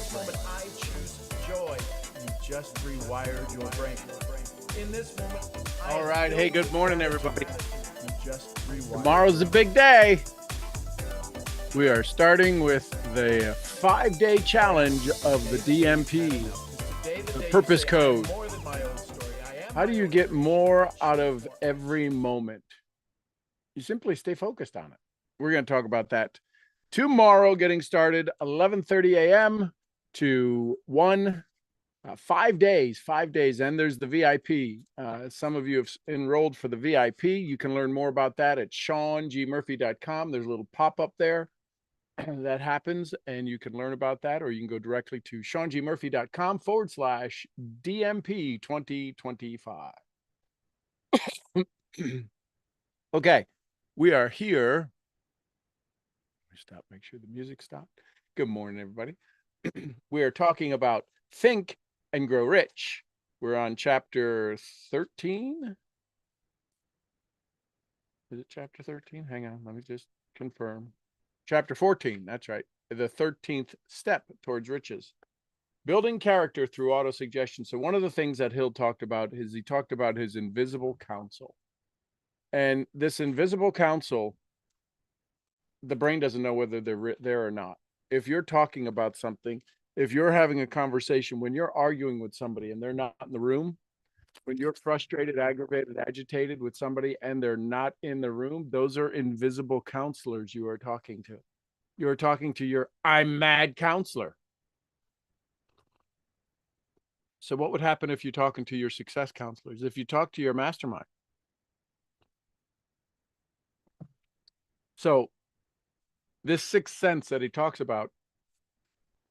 this moment, I choose joy. You just rewired your brain. In this moment, all right. Hey, good morning, everybody. You just rewired. Tomorrow's a big day. We are starting with the 5-day challenge of the DMP, the purpose code. How do you get more out of every moment? You simply stay focused on it. We're going to talk about that tomorrow, getting started 11:30 a.m. to 1. 5 days, and there's the VIP. Some of you have enrolled for the VIP. You can learn more about that at SeanGMurphy.com. There's a little pop-up there that happens, and you can learn about that, or you can go directly to SeanGMurphy.com/DMP 2025. Okay, we are here. Stop, make sure the music stopped. Good morning, everybody. We are talking about Think and Grow Rich. We're on chapter 13. Is it chapter 13? Hang on, let me just confirm. Chapter 14, that's right. The 13th step towards riches. Building character through autosuggestion. So one of the things that Hill talked about is he talked about his invisible counsel. And this invisible counsel, the brain doesn't know whether they're there or not. If you're talking about something, if you're having a conversation, when you're arguing with somebody and they're not in the room, when you're frustrated, aggravated, agitated with somebody and they're not in the room, those are invisible counselors you are talking to. You're talking to your I'm mad counselor. So what would happen if you're talking to your success counselors? If you talk to your mastermind? So this sixth sense that he talks about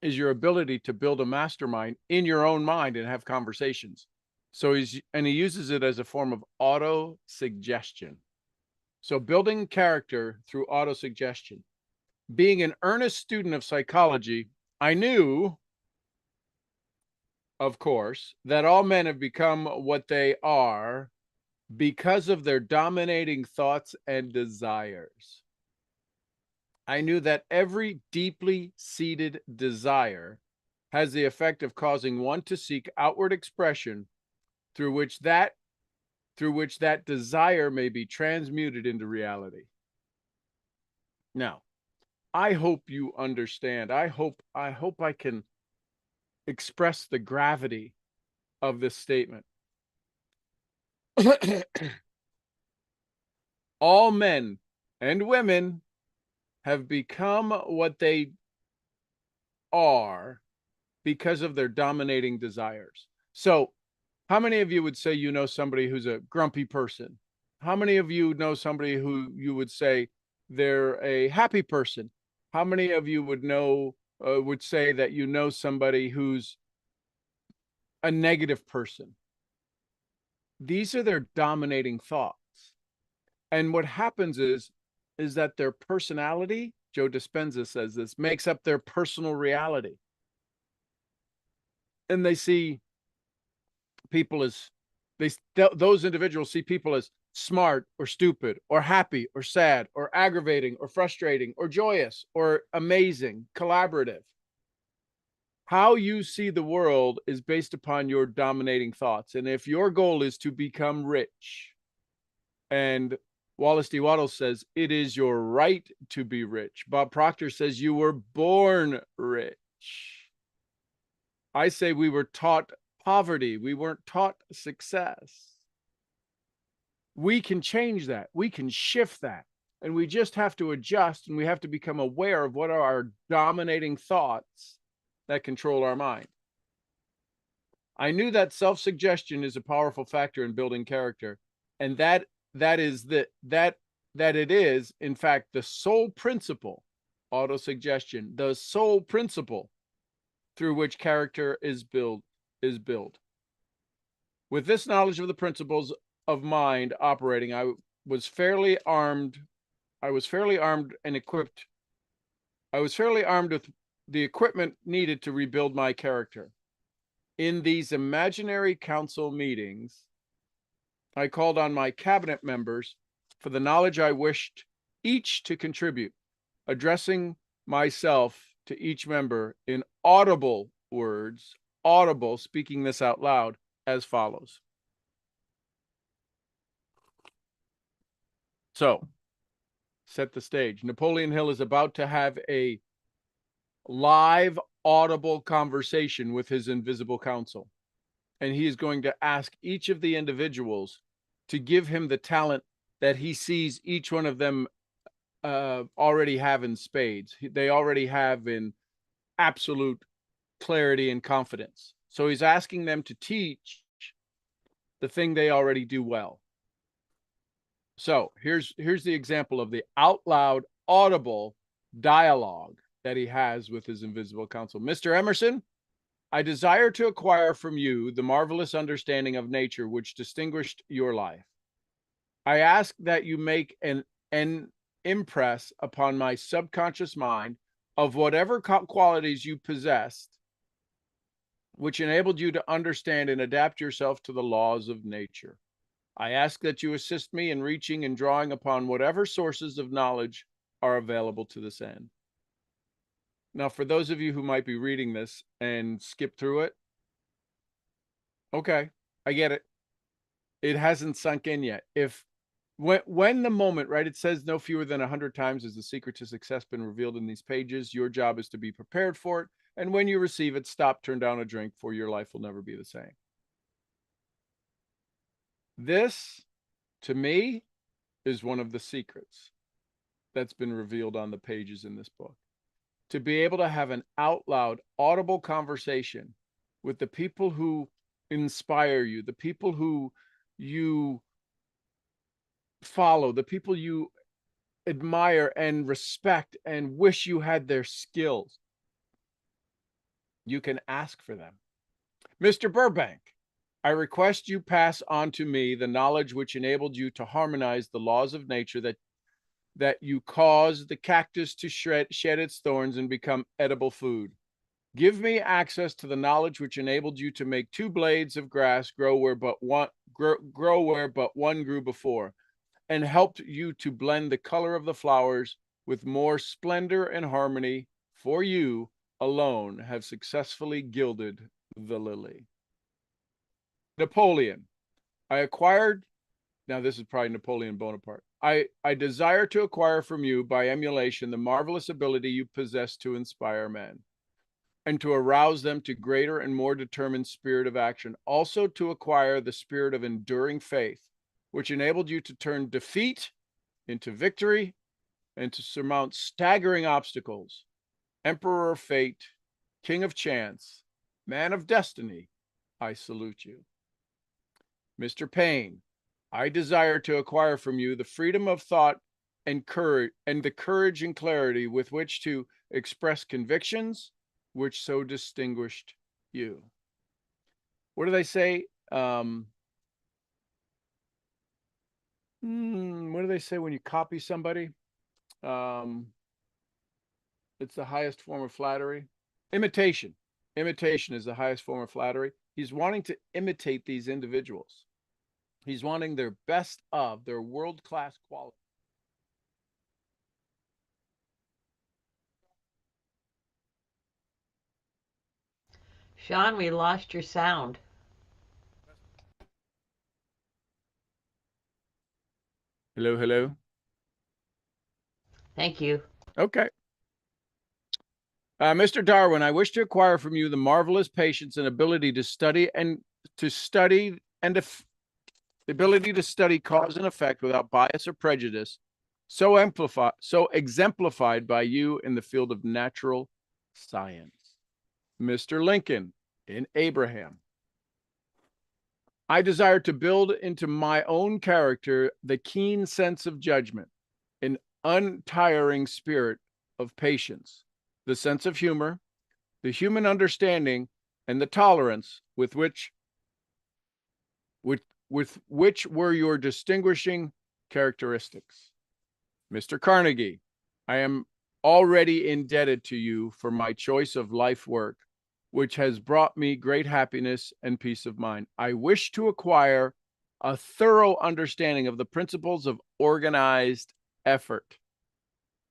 is your ability to build a mastermind in your own mind and have conversations. So he uses it as a form of auto-suggestion. So building character through auto-suggestion. Being an earnest student of psychology, I knew, of course, that all men have become what they are because of their dominating thoughts and desires. I knew that every deeply seated desire has the effect of causing one to seek outward expression through which that desire may be transmuted into reality. Now, I hope you understand. I hope I can express the gravity of this statement. All men and women have become what they are because of their dominating desires. So, how many of you would say you know somebody who's a grumpy person? How many of you know somebody who you would say they're a happy person? How many of you would say that you know somebody who's a negative person? These are their dominating thoughts. And what happens is that their personality, Joe Dispenza says this, makes up their personal reality. And they see people as, those individuals see people as smart or stupid or happy or sad or aggravating or frustrating or joyous or amazing, collaborative. How you see the world is based upon your dominating thoughts. And if your goal is to become rich, and Wallace D. Wattles says, it is your right to be rich. Bob Proctor says you were born rich. I say we were taught poverty. We weren't taught success. We can change that. We can shift that. And we just have to adjust, and we have to become aware of what are our dominating thoughts that control our mind. I knew that self-suggestion is a powerful factor in building character, and that it is, in fact, the sole principle, autosuggestion, the sole principle through which character is built. With this knowledge of the principles of mind operating, I was fairly armed and equipped. I was fairly armed with the equipment needed to rebuild my character. In these imaginary council meetings, I called on my cabinet members for the knowledge I wished each to contribute, addressing myself to each member in audible words, audible, speaking this out loud, as follows. So, set the stage. Napoleon Hill is about to have a live, audible conversation with his invisible counsel. And he is going to ask each of the individuals to give him the talent that he sees each one of them already have in spades. They already have in absolute clarity and confidence. So he's asking them to teach the thing they already do well. So here's the example of the out loud, audible dialogue that he has with his invisible counsel. Mr. Emerson, I desire to acquire from you the marvelous understanding of nature which distinguished your life. I ask that you make an impress upon my subconscious mind of whatever qualities you possessed, which enabled you to understand and adapt yourself to the laws of nature. I ask that you assist me in reaching and drawing upon whatever sources of knowledge are available to this end. Now, for those of you who might be reading this and skip through it, okay, I get it. It hasn't sunk in yet. When the moment, right, it says no fewer than 100 times has the secret to success been revealed in these pages. Your job is to be prepared for it. And when you receive it, stop, turn down a drink, for your life will never be the same. This, to me, is one of the secrets that's been revealed on the pages in this book. To be able to have an out loud, audible conversation with the people who inspire you, the people who you follow, the people you admire and respect and wish you had their skills. You can ask for them. Mr. Burbank, I request you pass on to me the knowledge which enabled you to harmonize the laws of nature that you caused the cactus to shed its thorns and become edible food. Give me access to the knowledge which enabled you to make 2 blades of grass grow where but one grew before, and helped you to blend the color of the flowers with more splendor and harmony, for you alone have successfully gilded the lily. Napoleon, I acquired, now this is probably Napoleon Bonaparte. I desire to acquire from you by emulation the marvelous ability you possess to inspire men and to arouse them to greater and more determined spirit of action. Also to acquire the spirit of enduring faith, which enabled you to turn defeat into victory and to surmount staggering obstacles. Emperor of fate, king of chance, man of destiny, I salute you. Mr. Payne, I desire to acquire from you the freedom of thought and courage, and the courage and clarity with which to express convictions which so distinguished you. What do they say? What do they say when you copy somebody? It's the highest form of flattery. Imitation. Imitation is the highest form of flattery. He's wanting to imitate these individuals. He's wanting their best of, their world-class quality. Sean, we lost your sound. Hello, hello. Thank you. Okay. Mr. Darwin, I wish to acquire from you the marvelous patience and ability to study the ability to study cause and effect without bias or prejudice, so exemplified by you in the field of natural science. Mr. Lincoln, in Abraham, I desire to build into my own character the keen sense of judgment, an untiring spirit of patience, the sense of humor, the human understanding, and the tolerance with which were your distinguishing characteristics. Mr. Carnegie, I am already indebted to you for my choice of life work, which has brought me great happiness and peace of mind. I wish to acquire a thorough understanding of the principles of organized effort,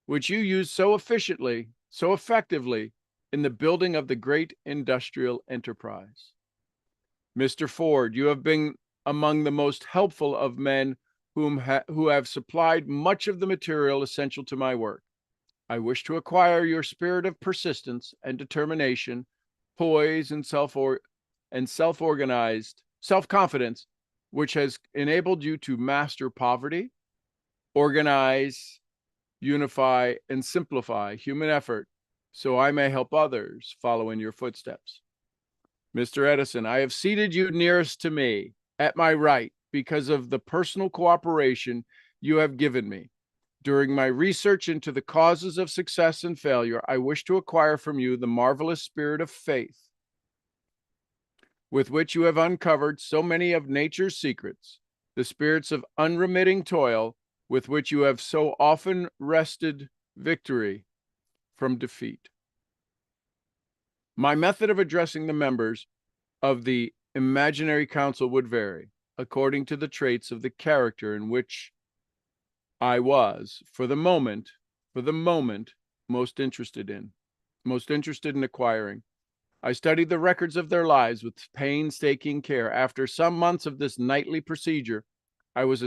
which you use so efficiently so effectively in the building of the great industrial enterprise. Mr. Ford, you have been among the most helpful of men who have supplied much of the material essential to my work. I wish to acquire your spirit of persistence and determination, poise and self-organized self-confidence, which has enabled you to master poverty, organize, unify, and simplify human effort so I may help others follow in your footsteps. Mr. Edison, I have seated you nearest to me at my right because of the personal cooperation you have given me. During my research into the causes of success and failure, I wish to acquire from you the marvelous spirit of faith with which you have uncovered so many of nature's secrets, the spirits of unremitting toil with which you have so often wrested victory from defeat. My method of addressing the members of the imaginary council would vary according to the traits of the character in which I was, for the moment, most interested in acquiring. I studied the records of their lives with painstaking care. After some months of this nightly procedure, I was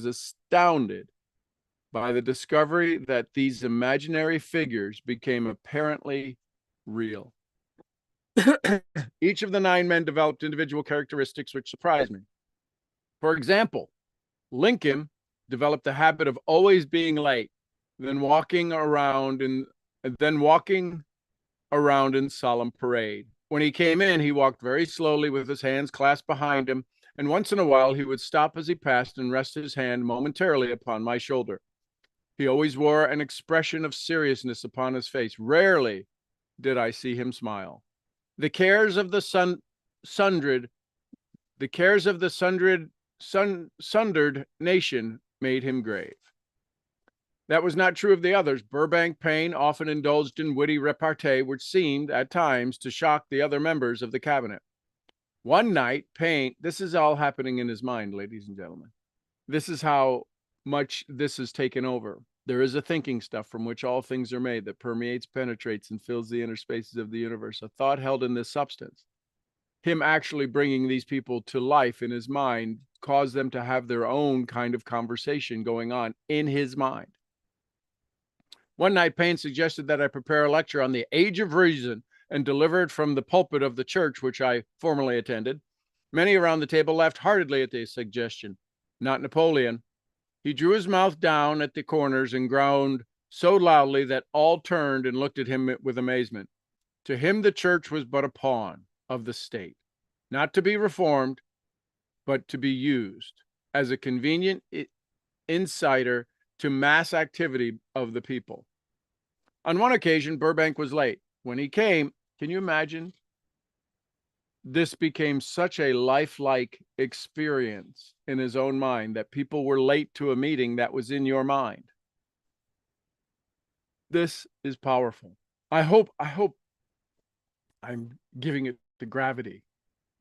astounded by the discovery that these imaginary figures became apparently real. Each of the 9 men developed individual characteristics which surprised me. For example, Lincoln developed the habit of always being late, then walking around in solemn parade. When he came in, he walked very slowly with his hands clasped behind him, and once in a while he would stop as he passed and rest his hand momentarily upon my shoulder. He always wore an expression of seriousness upon his face. Rarely did I see him smile. The cares of the sundered nation made him grave. That was not true of the others. Burbank Payne often indulged in witty repartee, which seemed, at times, to shock the other members of the cabinet. One night, Payne, this is all happening in his mind, ladies and gentlemen. This is how much this has taken over. There is a thinking stuff from which all things are made that permeates, penetrates, and fills the inner spaces of the universe. A thought held in this substance. Him actually bringing these people to life in his mind caused them to have their own kind of conversation going on in his mind. One night, Payne suggested that I prepare a lecture on the age of reason and deliver it from the pulpit of the church, which I formerly attended. Many around the table laughed heartily at the suggestion. Not Napoleon. He drew his mouth down at the corners and groaned so loudly that all turned and looked at him with amazement. To him, the church was but a pawn of the state, not to be reformed, but to be used as a convenient insider to mass activity of the people. On one occasion, Burbank was late. When he came, can you imagine? This became such a lifelike experience in his own mind that people were late to a meeting that was in your mind. This is powerful. I hope I'm giving it the gravity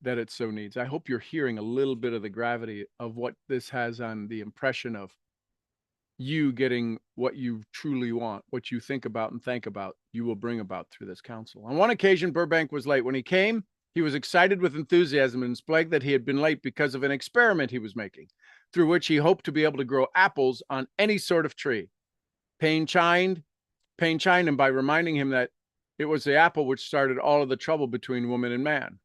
that it so needs. I hope you're hearing a little bit of the gravity of what this has on the impression of you getting what you truly want, what you think about and think about, you will bring about through this council. On one occasion, Burbank was late. When he came, he was excited with enthusiasm and displayed that he had been late because of an experiment he was making, through which he hoped to be able to grow apples on any sort of tree. Payne chimed him by reminding him that it was the apple which started all of the trouble between woman and man.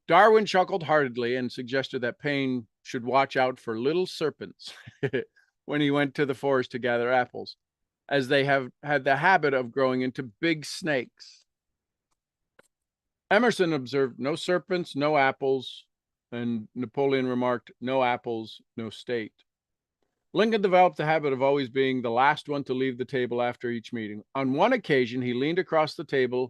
Darwin chuckled heartily and suggested that Payne should watch out for little serpents when he went to the forest to gather apples, as they have had the habit of growing into big snakes. Emerson observed, no serpents, no apples, and Napoleon remarked, no apples, no state. Lincoln developed the habit of always being the last one to leave the table after each meeting. On one occasion, he leaned across the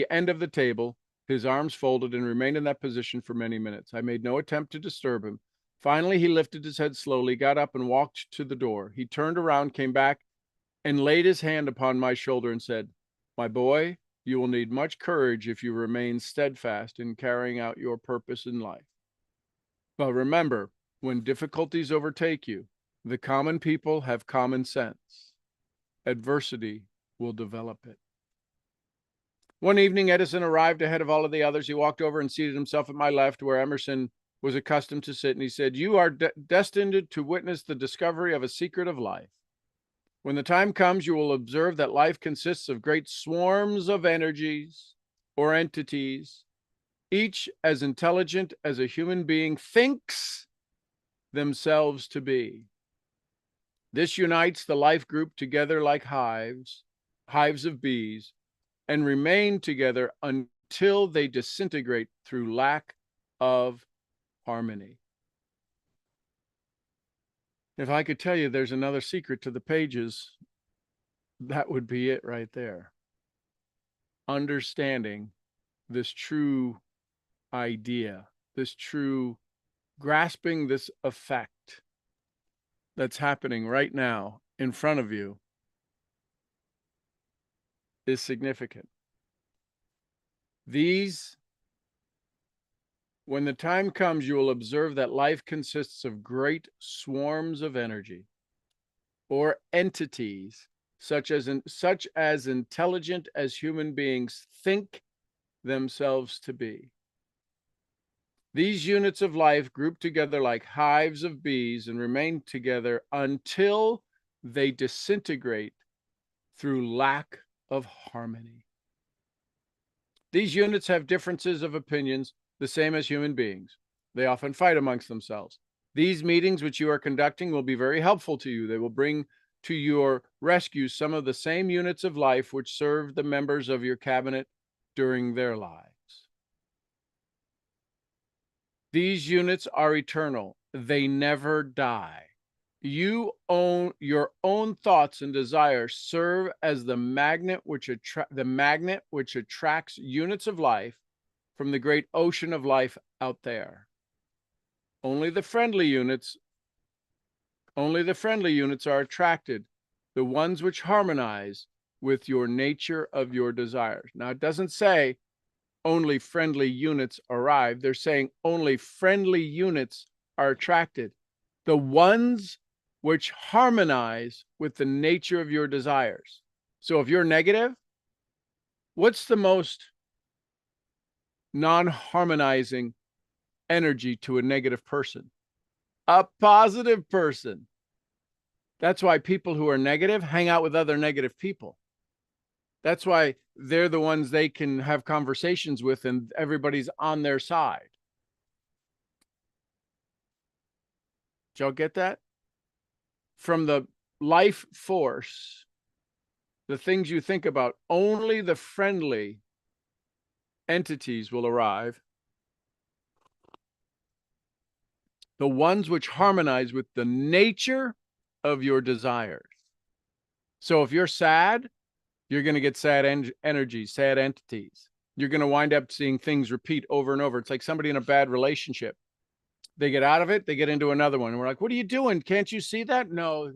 end of the table, his arms folded, and remained in that position for many minutes. I made no attempt to disturb him. Finally, he lifted his head slowly, got up, and walked to the door. He turned around, came back, and laid his hand upon my shoulder and said, "My boy, you will need much courage if you remain steadfast in carrying out your purpose in life. But remember, when difficulties overtake you, The common people have common sense. Adversity will develop it. One evening, Edison arrived ahead of all of the others. He walked over and seated himself at my left, where Emerson was accustomed to sit, and he said, "You are destined to witness the discovery of a secret of life. When the time comes, you will observe that life consists of great swarms of energies or entities, each as intelligent as a human being thinks themselves to be. This unites the life group together like hives of bees, and remain together until they disintegrate through lack of harmony." If I could tell you there's another secret to the pages, that would be it right there. Understanding this true idea, this true grasping this effect that's happening right now in front of you is significant. When the time comes, you will observe that life consists of great swarms of energy or entities, such as intelligent as human beings think themselves to be. These units of life group together like hives of bees and remain together until they disintegrate through lack of harmony. These units have differences of opinions, the same as human beings. They often fight amongst themselves. These meetings which you are conducting will be very helpful to you. They will bring to your rescue some of the same units of life which served the members of your cabinet during their lives. These units are eternal. They never die. Your own thoughts and desires serve as the magnet which attracts units of life from the great ocean of life out there. Only the friendly units are attracted, the ones which harmonize with your nature of your desires. Now, it doesn't say only friendly units arrive. They're saying only friendly units are attracted. The ones which harmonize with the nature of your desires. So if you're negative, what's the most non-harmonizing energy to a negative person? A positive person. That's why people who are negative hang out with other negative people. That's why they're the ones they can have conversations with and everybody's on their side. Did y'all get that? From the life force, the things you think about, only the friendly entities will arrive. The ones which harmonize with the nature of your desires. So if you're sad, you're going to get sad energies, sad entities. You're going to wind up seeing things repeat over and over. It's like somebody in a bad relationship. They get out of it, they get into another one. And we're like, what are you doing? Can't you see that? No.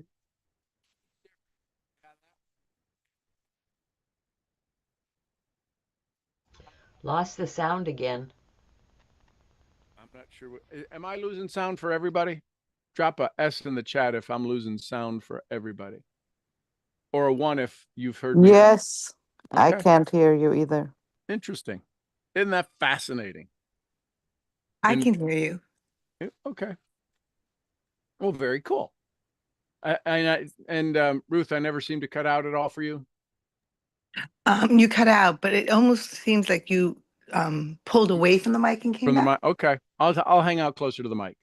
Lost the sound again. I'm not sure. Am I losing sound for everybody? Drop a S in the chat if I'm losing sound for everybody. Or a 1 if you've heard me. Yes, I Okay. can't hear you either. Interesting. Isn't that fascinating? I And- can hear you. Okay. Well, very cool. Ruth, I never seem to cut out at all for you. You cut out, but it almost seems like you pulled away from the mic and came From the back. mic. Okay. I'll hang out closer to the mic.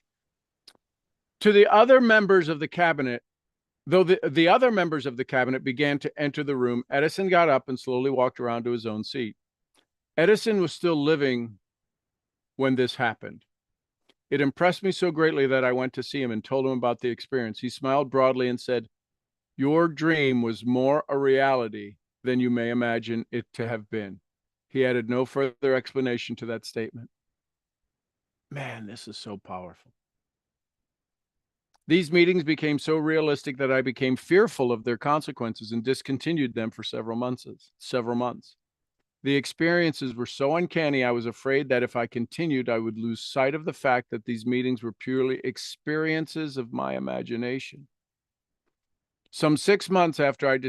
To the other members of the cabinet, though the other members of the cabinet began to enter the room, Edison got up and slowly walked around to his own seat. Edison was still living when this happened. It impressed me so greatly that I went to see him and told him about the experience. He smiled broadly and said, "Your dream was more a reality than you may imagine it to have been." He added no further explanation to that statement. Man, this is so powerful. These meetings became so realistic that I became fearful of their consequences and discontinued them for several months. The experiences were so uncanny, I was afraid that if I continued, I would lose sight of the fact that these meetings were purely experiences of my imagination. Some 6 months after I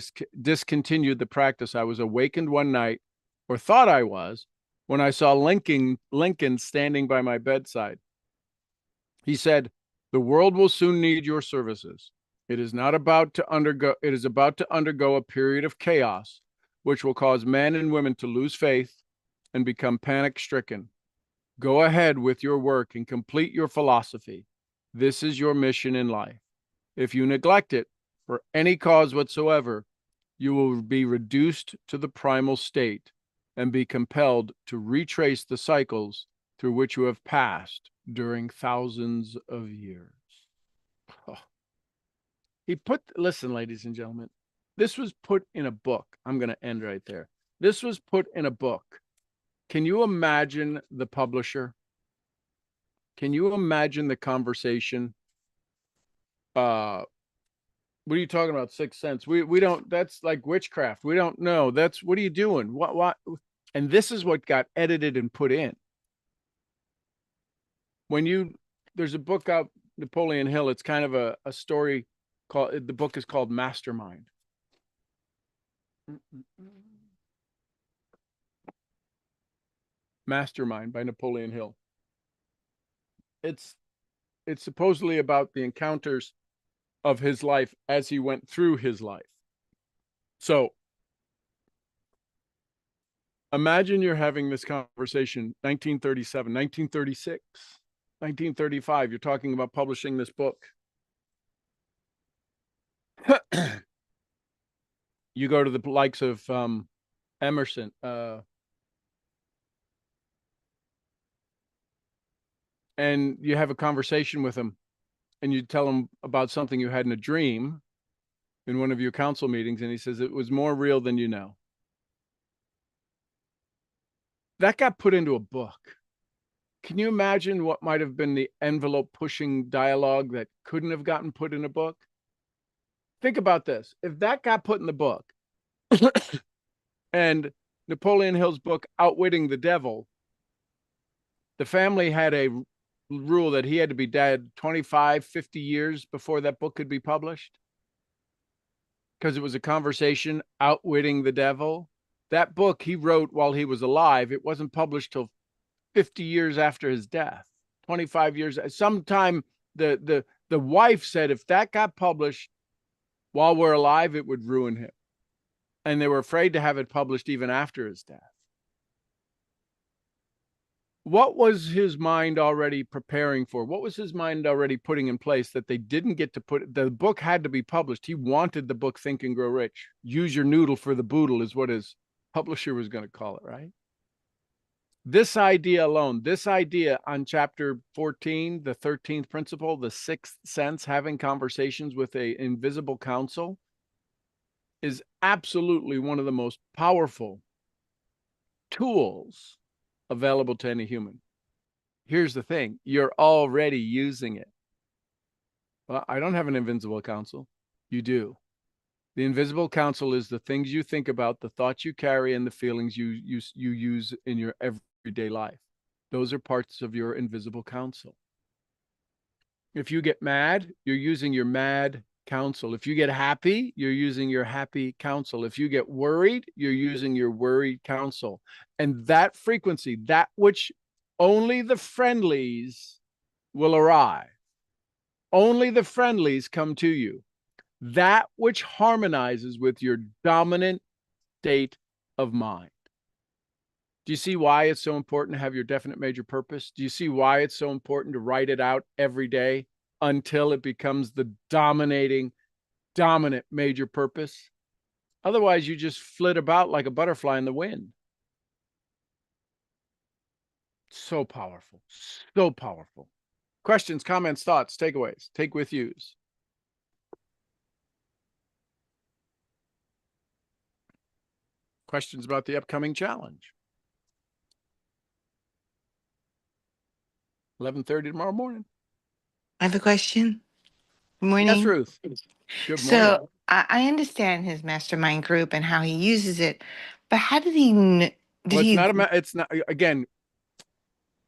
discontinued the practice, I was awakened one night, or thought I was, when I saw Lincoln standing by my bedside. He said, "The world will soon need your services. It is about to undergo a period of chaos, which will cause men and women to lose faith and become panic-stricken. Go ahead with your work and complete your philosophy. This is your mission in life. If you neglect it for any cause whatsoever, you will be reduced to the primal state and be compelled to retrace the cycles through which you have passed during thousands of years." Oh. Listen, ladies and gentlemen, this was put in a book. I'm going to end right there. This was put in a book. Can you imagine the publisher? Can you imagine the conversation? What are you talking about? Sixth sense. We don't, that's like witchcraft. We don't know. What are you doing? What? And this is what got edited and put in. There's a book out, Napoleon Hill. It's kind of a story the book is called Mastermind. Mastermind by Napoleon Hill. It's supposedly about the encounters of his life as he went through his life. So imagine you're having this conversation, 1937, 1936, 1935. You're talking about publishing this book. You go to the likes of Emerson, and you have a conversation with him, and you tell him about something you had in a dream in one of your council meetings, and he says it was more real than you know. That got put into a book. Can you imagine what might have been the envelope pushing dialogue that couldn't have gotten put in a book? Think about this. If that got put in the book and Napoleon Hill's book, Outwitting the Devil, the family had a rule that he had to be dead 25, 50 years before that book could be published, because it was a conversation, Outwitting the Devil. That book he wrote while he was alive. It wasn't published till 50 years after his death, 25 years. Sometime the wife said if that got published while we're alive, it would ruin him. And they were afraid to have it published even after his death. What was his mind already preparing for? What was his mind already putting in place that they didn't get to put? The book had to be published. He wanted the book Think and Grow Rich. Use your noodle for the boodle is what his publisher was going to call it, right? This idea alone, this idea on chapter 14, the 13th principle, the sixth sense, having conversations with an invisible counsel, is absolutely one of the most powerful tools available to any human. Here's the thing, you're already using it. Well, I don't have an invisible counsel. You do. The invisible counsel is the things you think about, the thoughts you carry, and the feelings you use in your everyday life. Those are parts of your invisible counsel. If you get mad, you're using your mad counsel. If you get happy, you're using your happy counsel. If you get worried, you're using your worried counsel. And that frequency, that which only the friendlies will arrive, only the friendlies come to you, that which harmonizes with your dominant state of mind. Do you see why it's so important to have your definite major purpose? Do you see why it's so important to write it out every day until it becomes the dominant major purpose? Otherwise, you just flit about like a butterfly in the wind. So powerful, so powerful. Questions, comments, thoughts, takeaways, take with yous. Questions about the upcoming challenge. 11:30 tomorrow morning. I have a question. Good morning. Yes, Ruth. Good morning. So I understand his mastermind group and how he uses it, but how did he? It's not again.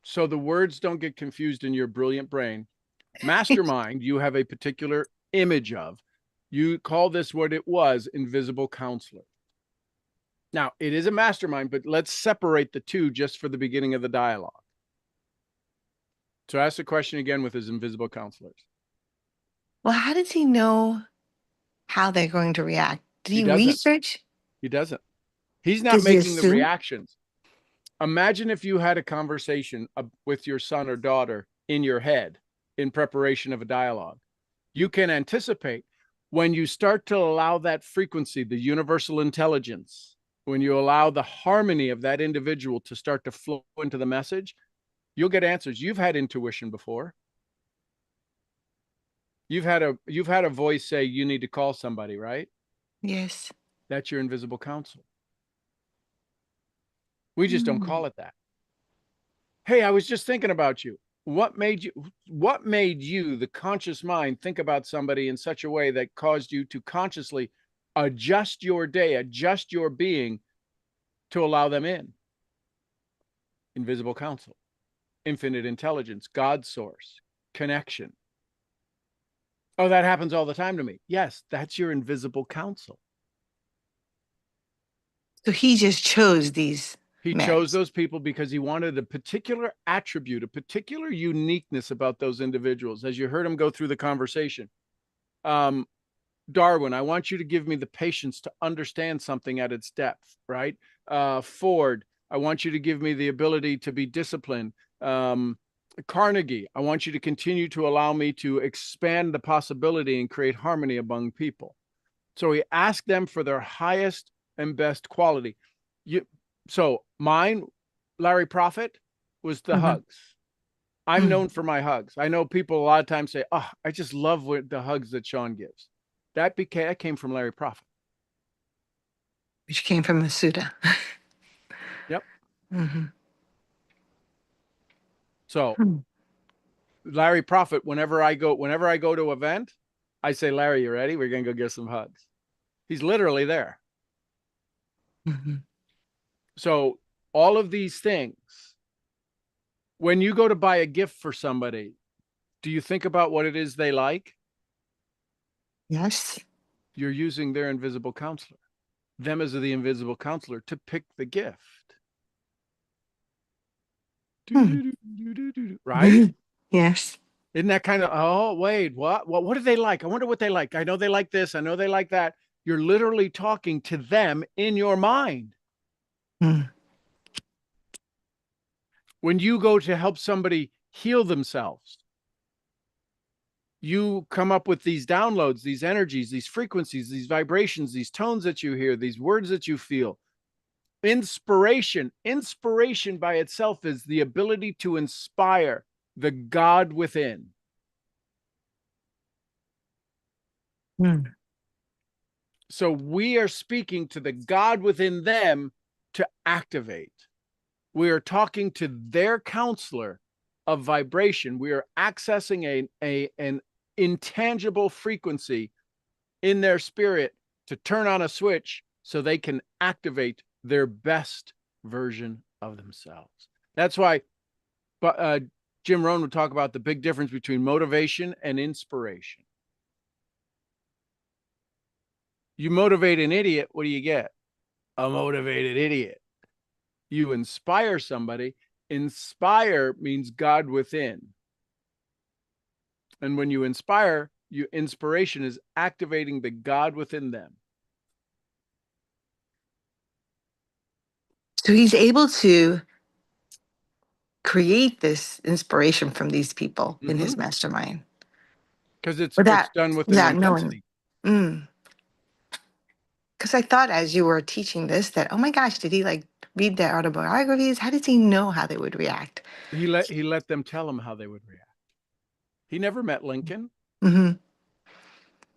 So the words don't get confused in your brilliant brain. Mastermind, you have a particular image of. You call this what it was, invisible counselor. Now, it is a mastermind, but let's separate the two just for the beginning of the dialogue. So ask the question again with his invisible counselors. Well, how does he know how they're going to react? Did He he doesn't. research? He doesn't. He's not Does he making the assume? reactions. Imagine if you had a conversation with your son or daughter in your head in preparation of a dialogue. You can anticipate when you start to allow that frequency, the universal intelligence, when you allow the harmony of that individual to start to flow into the message, you'll get answers. You've had intuition before. You've had a voice say you need to call somebody, right? Yes. That's your invisible counsel. We just don't call it that. Hey, I was just thinking about you. What made you, the conscious mind, think about somebody in such a way that caused you to consciously adjust your day, adjust your being to allow them in? Invisible counsel, infinite intelligence, God source, connection. Oh, that happens all the time to me. Yes, that's your invisible counsel. So he just chose these He men. chose those people because he wanted a particular attribute, a particular uniqueness about those individuals. As you heard him go through the conversation, Darwin, I want you to give me the patience to understand something at its depth, right? Ford, I want you to give me the ability to be disciplined. Carnegie, I want you to continue to allow me to expand the possibility and create harmony among people. So he asked them for their highest and best quality. So mine, Larry Prophet, was the hugs. I'm known for my hugs. I know people a lot of times say, oh, I just love the hugs that Sean gives. That came from Larry Prophet. Which came from Masuda. Yep. Mm-hmm. So Larry Prophet, whenever I go to an event, I say, Larry, you ready? We're going to go get some hugs. He's literally there. Mm-hmm. So all of these things, when you go to buy a gift for somebody, do you think about what it is they like? Yes. You're using their invisible counselor, them as the invisible counselor, to pick the gift. Right? Yes. Isn't that kind of, oh, wait, what do they like? I wonder what they like. I know they like this. I know they like that. You're literally talking to them in your mind. When you go to help somebody heal themselves, you come up with these downloads, these energies, these frequencies, these vibrations, these tones that you hear, these words that you feel. Inspiration by itself is the ability to inspire the God within. So we are speaking to the God within them to activate. We are talking to their counselor of vibration. We are accessing an intangible frequency in their spirit to turn on a switch so they can activate their best version of themselves. That's why Jim Rohn would talk about the big difference between motivation and inspiration. You motivate an idiot, what do you get? A motivated idiot. You inspire somebody. Inspire means God within. And when you inspire, inspiration is activating the God within them. So he's able to create this inspiration from these people in his mastermind. Because it's done with an without knowing. intensity. Because I thought as you were teaching this that, oh my gosh, did he like read their autobiographies? How does he know how they would react? He let them tell him how they would react. He never met Lincoln. And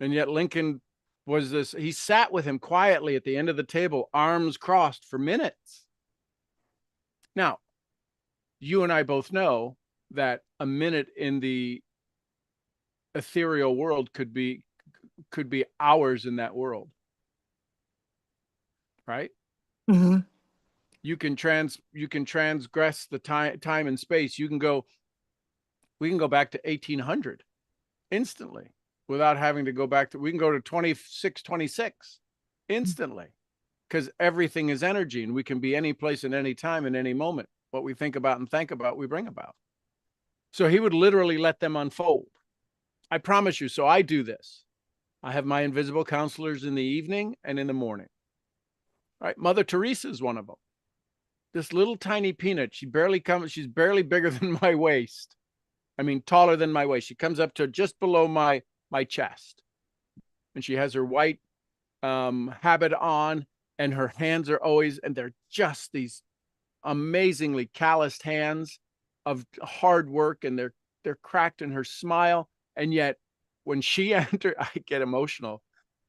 yet Lincoln was this, he sat with him quietly at the end of the table, arms crossed for minutes. Now, you and I both know that a minute in the ethereal world could be hours in that world. Right? You can transgress the time and space. We can go back to 1800 instantly. without having to go back to, we can go to 2626 instantly, because everything is energy and we can be any place at any time in any moment. What we think about and think about, we bring about. So he would literally let them unfold. I promise you. So I do this. I have my invisible counselors in the evening and in the morning. All right. Mother Teresa is one of them. This little tiny peanut, she barely comes, she's barely bigger than my waist. I mean, taller than my waist. She comes up to just below my chest. And she has her white habit on, and her hands are always, and they're just these amazingly calloused hands of hard work, and they're cracked in her smile. And yet when she enters, I get emotional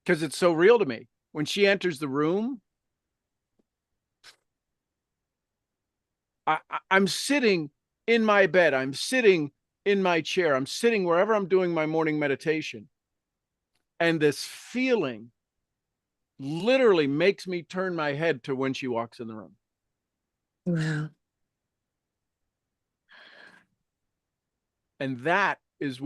because it's so real to me. When she enters the room, I'm sitting in my bed, I'm sitting in my chair, I'm sitting wherever I'm doing my morning meditation, and this feeling literally makes me turn my head to when she walks in the room. Wow. And that is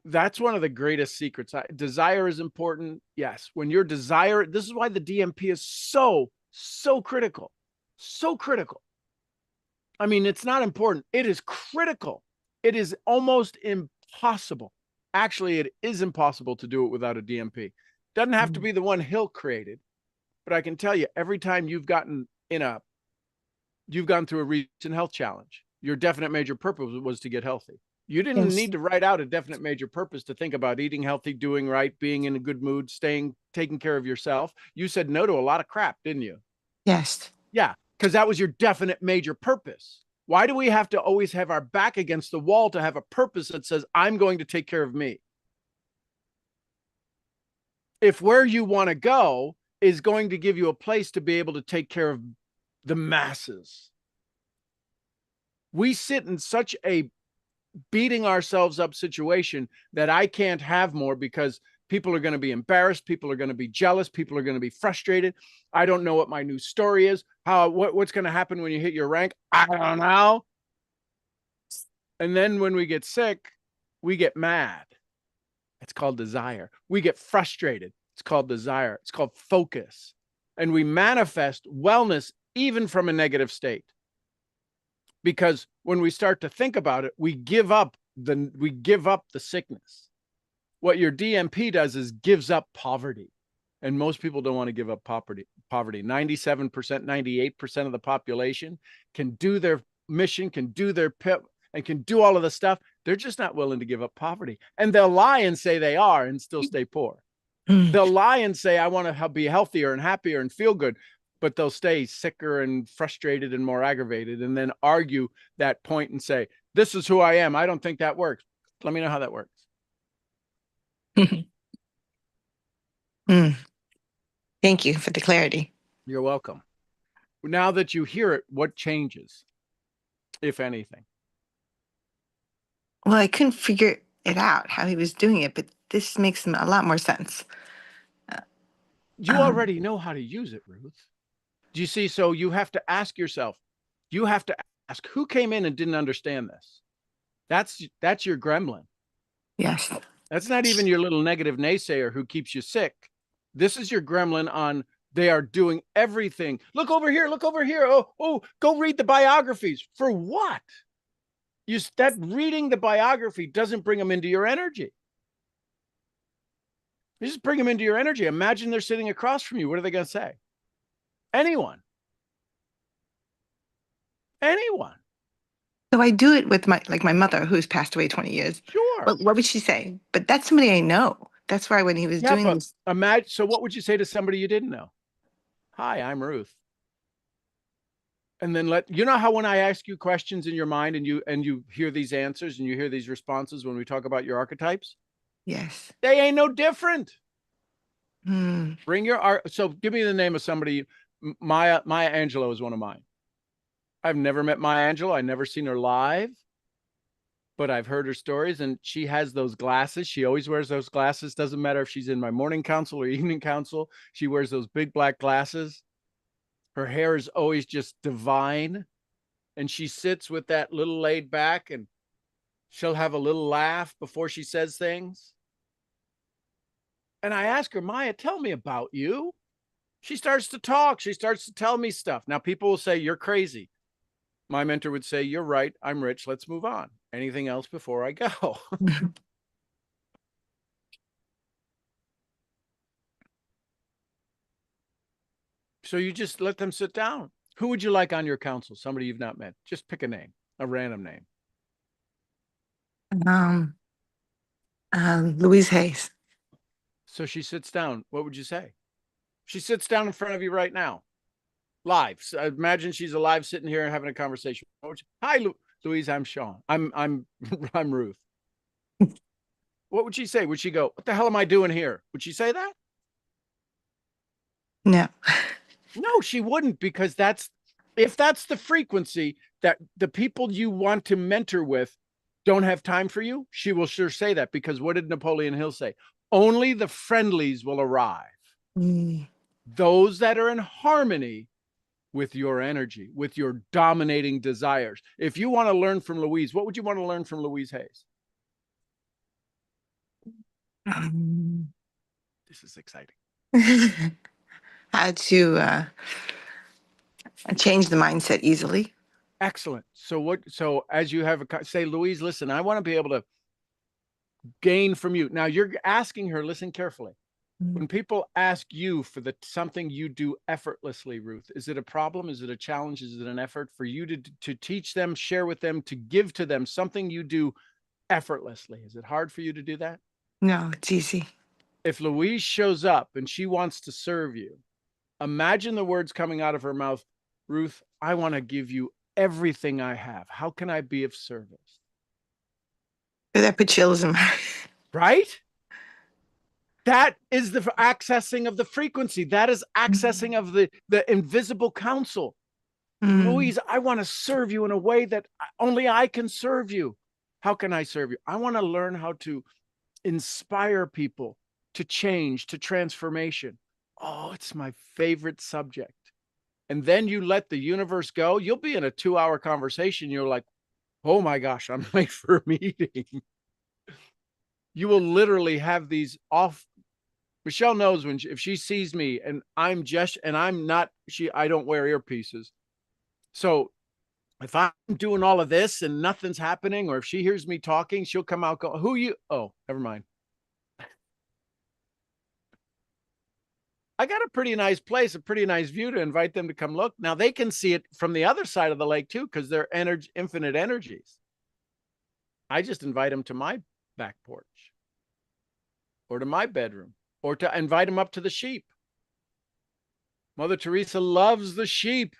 that's one of the greatest secrets. Desire is important. Yes. When your desire, this is why the DMP is so critical. So critical. I mean, it's not important. It is critical. It is almost impossible. Actually, it is impossible to do it without a DMP. Doesn't have to be the one Hill created, but I can tell you, every time you've gone through a recent health challenge, your definite major purpose was to get healthy. You didn't Yes. need to write out a definite major purpose to think about eating healthy, doing right, being in a good mood, taking care of yourself. You said no to a lot of crap, didn't you? Yes. Yeah, because that was your definite major purpose. Why do we have to always have our back against the wall to have a purpose that says, I'm going to take care of me? If where you want to go is going to give you a place to be able to take care of the masses, we sit in such a beating ourselves up situation that I can't have more because people are going to be embarrassed. People are going to be jealous. People are going to be frustrated. I don't know what my new story is. What's going to happen when you hit your rank? I don't know. And then when we get sick, we get mad. It's called desire. We get frustrated. It's called desire. It's called focus. And we manifest wellness even from a negative state. Because when we start to think about it, we give up the sickness. What your DMP does is gives up poverty. And most people don't want to give up poverty. 97%, 98% of the population can do their mission, can do their PIP, and can do all of the stuff. They're just not willing to give up poverty. And they'll lie and say they are and still stay poor. They'll lie and say, I want to be healthier and happier and feel good, but they'll stay sicker and frustrated and more aggravated, and then argue that point and say, this is who I am. I don't think that works. Let me know how that works. Thank you for the clarity. You're welcome. Now that you hear it, what changes, if anything? Well, I couldn't figure it out how he was doing it, but this makes a lot more sense. You already know how to use it, Ruth. Do you see? So you have to ask yourself, you have to ask, who came in and didn't understand this? That's your gremlin. Yes. That's not even your little negative naysayer who keeps you sick. This is your gremlin on, they are doing everything. Look over here. Look over here. Oh, go read the biographies. For what? That reading the biography doesn't bring them into your energy. You just bring them into your energy. Imagine they're sitting across from you. What are they going to say? Anyone. So I do it with my mother, who's passed away 20 years. Sure. But what would she say? But that's somebody I know. That's why when he was doing this. Imagine. So what would you say to somebody you didn't know? Hi, I'm Ruth. And then you know how when I ask you questions in your mind and you hear these answers and you hear these responses when we talk about your archetypes? Yes. They ain't no different. Hmm. Bring your art. So give me the name of somebody. Maya Angelou is one of mine. I've never met Maya Angelou. I've never seen her live, but I've heard her stories, and she has those glasses. She always wears those glasses. Doesn't matter if she's in my morning council or evening council. She wears those big black glasses. Her hair is always just divine. And she sits with that little laid back, and she'll have a little laugh before she says things. And I ask her, Maya, tell me about you. She starts to talk. She starts to tell me stuff. Now, people will say, you're crazy. My mentor would say, you're right. I'm rich. Let's move on. Anything else before I go? So you just let them sit down. Who would you like on your council? Somebody you've not met. Just pick a name, a random name. Louise Hayes. So she sits down. What would you say? She sits down in front of you right now, live. So imagine she's alive, sitting here and having a conversation. Hi, Louise. I'm Sean. I'm I'm Ruth. What would she say? Would she go, what the hell am I doing here? Would she say that? No. No, she wouldn't, because if that's the frequency that the people you want to mentor with don't have time for you, she will sure say that, because what did Napoleon Hill say? Only the friendlies will arrive. Mm. Those that are in harmony with your energy, with your dominating desires. If you want to learn from Louise, what would you want to learn from Louise Hayes? This is exciting. How to change the mindset easily. Excellent. So as you have say, Louise, listen, I want to be able to gain from you. Now you're asking her, listen carefully. When people ask you for something you do effortlessly, Ruth, is it a problem? Is it a challenge? Is it an effort for you to teach them, share with them, to give to them something you do effortlessly? Is it hard for you to do that? No, it's easy. If Louise shows up and she wants to serve you, imagine the words coming out of her mouth, Ruth, I want to give you everything I have. How can I be of service? That put chills in my... Right? That is the accessing of the frequency. That is accessing of the invisible counsel. Louise, I want to serve you in a way that only I can serve you. How can I serve you? I want to learn how to inspire people to change, to transformation. Oh, it's my favorite subject. And then you let the universe go. You'll be in a 2-hour conversation. You're like, oh my gosh, I'm late for a meeting. You will literally have these off. Michelle knows if she sees me and I don't wear earpieces. So if I'm doing all of this and nothing's happening, or if she hears me talking, she'll come out, go, who you? Oh, never mind. I got a pretty nice place, a pretty nice view to invite them to come look. Now they can see it from the other side of the lake too, because they're infinite energies. I just invite them to my back porch or to my bedroom, or to invite them up to the sheep. Mother Teresa loves the sheep.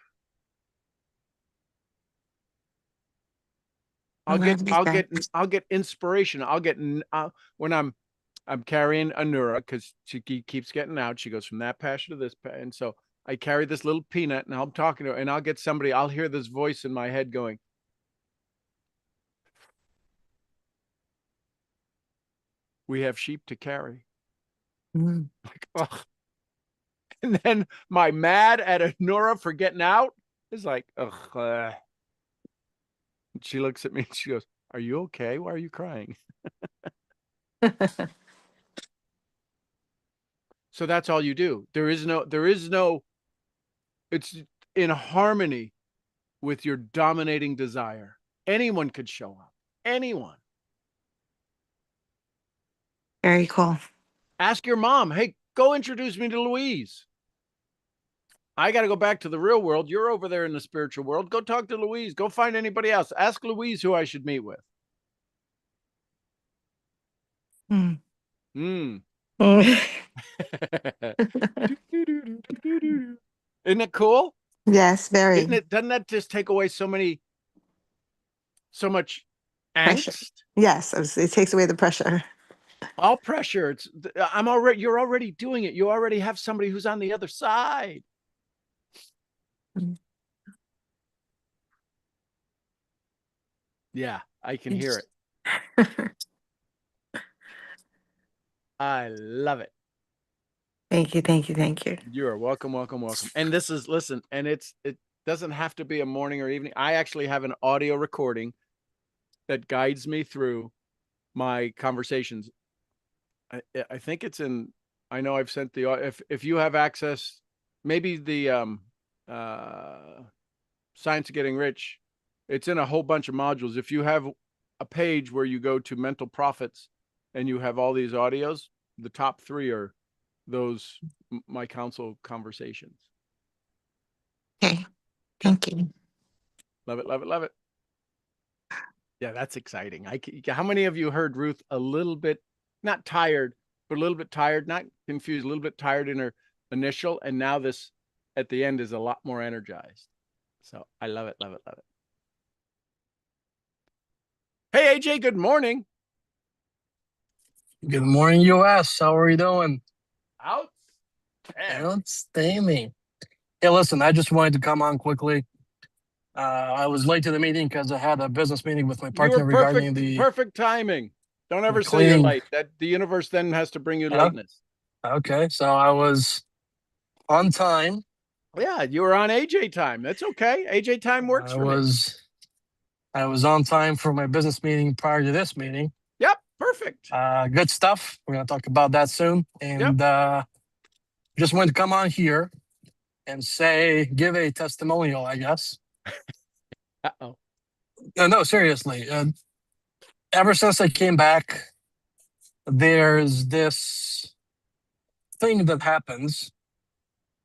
I'll get inspiration. When I'm carrying Anura, because she keeps getting out. She goes from that pasture to this, and so I carry this little peanut, and I'm talking to her, and I'll hear this voice in my head going, we have sheep to carry. Like, ugh. And then my mad at Anura for getting out is like, ugh. She looks at me and she goes, are you okay? Why are you crying? So that's all you do. There is no, it's in harmony with your dominating desire. Anyone could show up. Anyone. Very cool. Ask your mom, hey, go introduce me to Louise. I got to go back to the real world. You're over there in the spiritual world. Go talk to Louise. Go find anybody else. Ask Louise who I should meet with. Isn't it cool? Yes, very. Doesn't that just take away so much Pressure. angst? Yes, it takes away the pressure. All pressure. You're already doing it. You already have somebody who's on the other side. Yeah, I can hear it. I love it. Thank you, thank you, thank you. You're welcome, welcome, welcome. And listen, and it doesn't have to be a morning or evening. I actually have an audio recording that guides me through my conversations. I think it's in I know I've sent the, if you have access, maybe the Science of Getting Rich, it's in a whole bunch of modules. If you have a page where you go to mental profits and you have all these audios, the top 3 are those my counsel conversations. Okay. Thank you. Love it, love it, love it. Yeah, that's exciting. How many of you heard Ruth a little bit, not tired, but a little bit tired, not confused, a little bit tired in her initial, and now this at the end is a lot more energized. So I love it, love it, love it. Hey, AJ, good morning. Good morning, US. How are you doing? Outstanding. Outstanding. Hey, listen, I just wanted to come on quickly. I was late to the meeting because I had a business meeting with my You partner were regarding perfect timing. Don't ever say you're cleaning. late. That the universe then has to bring you Yeah. lateness. Okay, so I was on time. Yeah, you were on AJ time. That's okay. AJ time works for me. I was on time for my business meeting prior to this meeting. Yep, perfect. Good stuff. We're gonna talk about that soon. And just wanted to come on here and give a testimonial, I guess. Uh-oh. No, seriously. Ever since I came back, there's this thing that happens.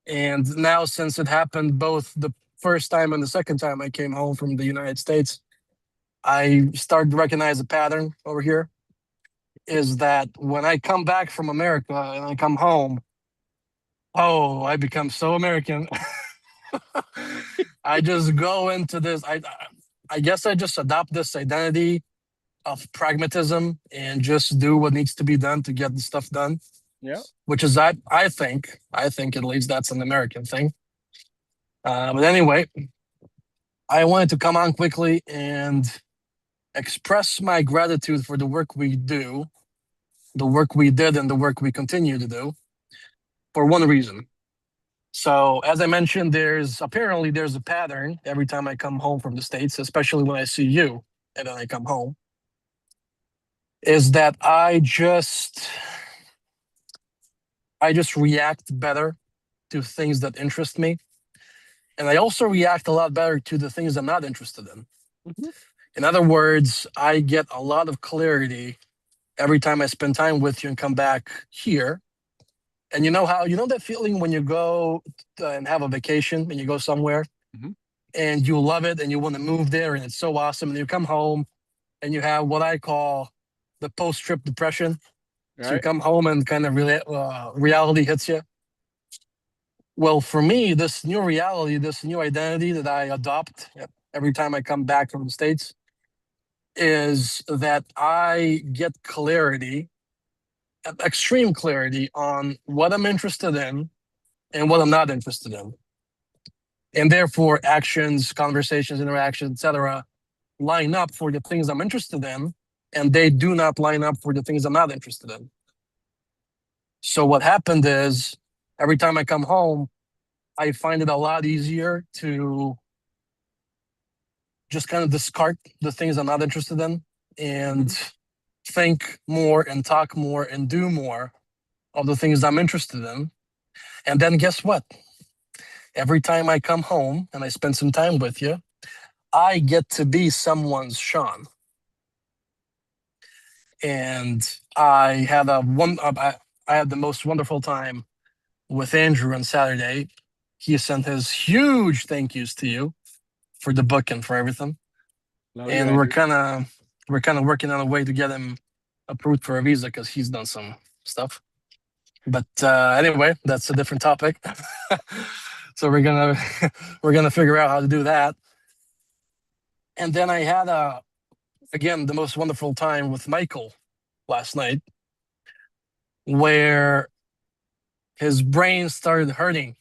And now, since it happened both the first time and the second time I came home from the United States, I started to recognize a pattern over here. Is that when I come back from America and I come home, oh, I become so American. I just go into this. I guess I just adopt this identity of pragmatism and just do what needs to be done to get the stuff done. Yeah. Which is I think at least that's an American thing. But anyway, I wanted to come on quickly and express my gratitude for the work we do, the work we did, and the work we continue to do for one reason. So, as I mentioned, there's a pattern every time I come home from the States, especially when I see you and then I come home, is that I just react better to things that interest me. And I also react a lot better to the things I'm not interested in. Mhm. In other words, I get a lot of clarity every time I spend time with you and come back here. And you know that feeling when you go and have a vacation and you go somewhere Mhm. and you love it and you want to move there and it's so awesome. And you come home and you have what I call the post-trip depression. So you Right. come home and kind of reality hits you. Well, for me, this new reality, this new identity that I adopt every time I come back from the States is that I get clarity, extreme clarity on what I'm interested in and what I'm not interested in. And therefore, actions, conversations, interactions, etc., line up for the things I'm interested in, and they do not line up for the things I'm not interested in. So what happened is every time I come home, I find it a lot easier to just kind of discard the things I'm not interested in and think more and talk more and do more of the things I'm interested in. And then guess what? Every time I come home and I spend some time with you, I get to be someone's Sean. And I had I had the most wonderful time with Andrew on Saturday. He sent his huge thank yous to you for the book and for everything. Love you, And Andrew. we're kind of working on a way to get him approved for a visa because he's done some stuff. But anyway, that's a different topic. So we're gonna figure out how to do that. And then I had again the most wonderful time with Michael last night, where his brain started hurting.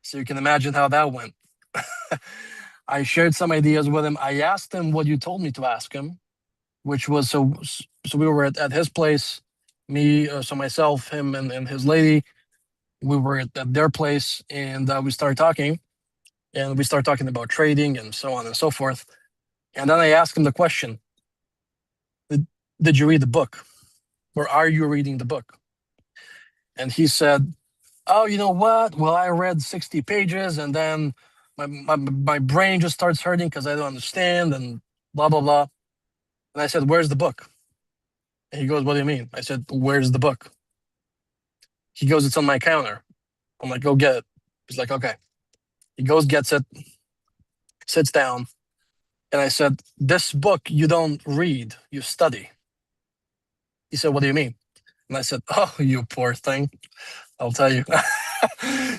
So you can imagine how that went. I shared some ideas with him. I asked him what you told me to ask him, which was so we were at his place, myself, him, and his lady. We were at their place, and we started talking, about trading and so on and so forth. And then I asked him the question: Did you read the book, or are you reading the book? And he said, oh, you know what? Well, I read 60 pages and then my brain just starts hurting because I don't understand and blah, blah, blah. And I said, where's the book? And he goes, what do you mean? I said, where's the book? He goes, it's on my counter. I'm like, go get it. He's like, okay. He goes, gets it, sits down. And I said, this book you don't read, you study. He said, what do you mean? And I said, oh, you poor thing. I'll tell you.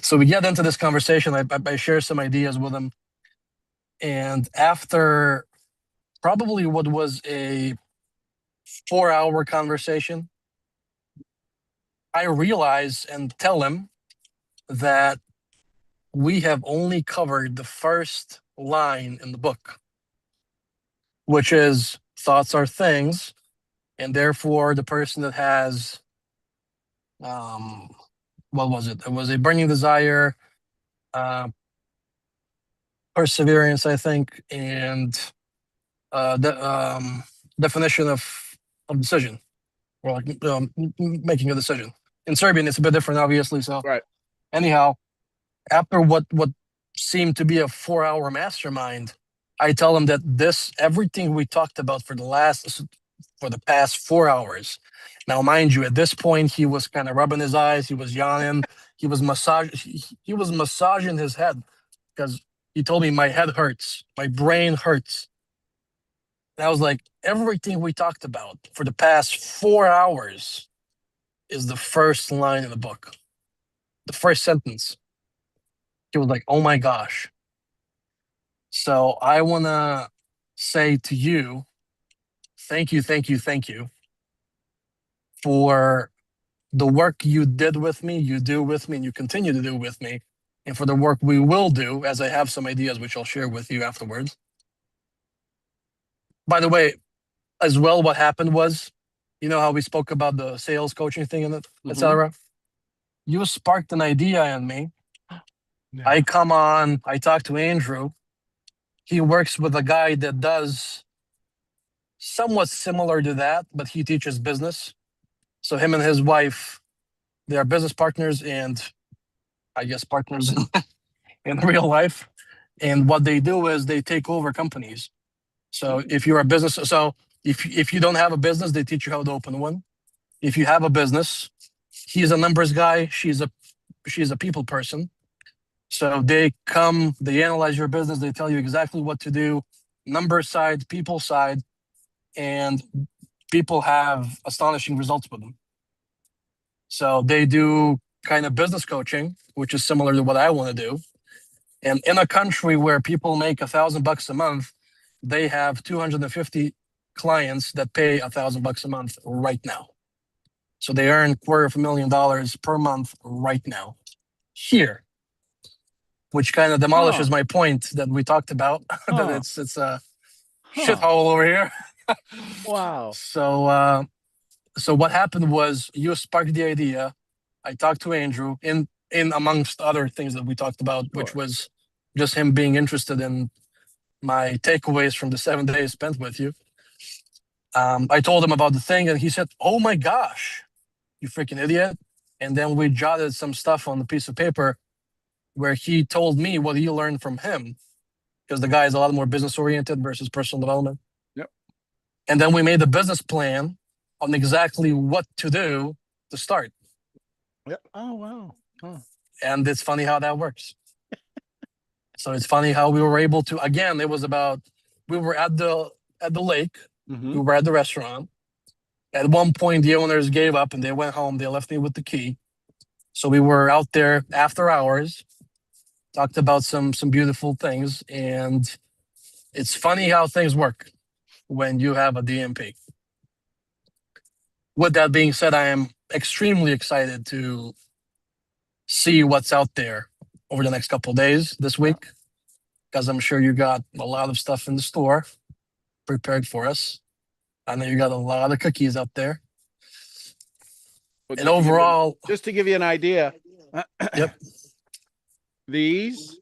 So we get into this conversation. I share some ideas with him. And after probably what was a 4-hour conversation, I realize and tell him that we have only covered the first line in the book, which is thoughts are things. And therefore, the person that has, what was it? It was a burning desire, perseverance, I think, and the definition of decision, or like making a decision. In Serbian, it's a bit different, obviously. So, Right. anyhow, after what seemed to be a 4-hour mastermind, I tell him that everything we talked about for the past 4 hours. Now, mind you, at this point, he was kind of rubbing his eyes, he was yawning, he was massaging his head because he told me my head hurts, my brain hurts. And I was like, everything we talked about for the past 4 hours is the first line in the book, the first sentence. He was like, oh my gosh. So I want to say to you, thank you for the work you did with me, you do with me, and you continue to do with me, and for the work we will do, as I have some ideas which I'll share with you afterwards. By the way, as well, what happened was, you know how we spoke about the sales coaching thing and etc. You sparked an idea in me. I come on, I talk to Andrew. He works with a guy that does somewhat similar to that, but he teaches business. So him and his wife, they are business partners and I guess partners in real life. And what they do is they take over companies. So if you're a business, so if you don't have a business, they teach you how to open one. If you have a business, he's a numbers guy, she's a people person. So they come, they analyze your business, they tell you exactly what to do, number side, people side, and people have astonishing results with them. So they do kind of business coaching, which is similar to what I want to do. And in a country where people make $1,000 a month, they have 250 clients that pay $1,000 a month right now. So they earn $250,000 per month right now here, which kind of demolishes my point that we talked about that it's a shithole over here. Wow. So what happened was you sparked the idea. I talked to Andrew in amongst other things that we talked about, which was just him being interested in my takeaways from the 7 days spent with you. I told him about the thing and he said, oh my gosh, you freaking idiot. And then we jotted some stuff on the piece of paper where he told me what he learned from him, because the guy is a lot more business oriented versus personal development. Yep. And then we made a business plan on exactly what to do to start. Yep. Oh, wow. Huh. And it's funny how that works. So it's funny how we were able to, again, it was about, we were at the lake, we were at the restaurant. At one point, the owners gave up and they went home. They left me with the key. So we were out there after hours, talked about some beautiful things. And it's funny how things work when you have a DMP. With that being said, I am extremely excited to see what's out there over the next couple of days this week, because I'm sure you got a lot of stuff in the store prepared for us. I know you got a lot of cookies out there. Well, And overall, just to give you an idea, yep. There's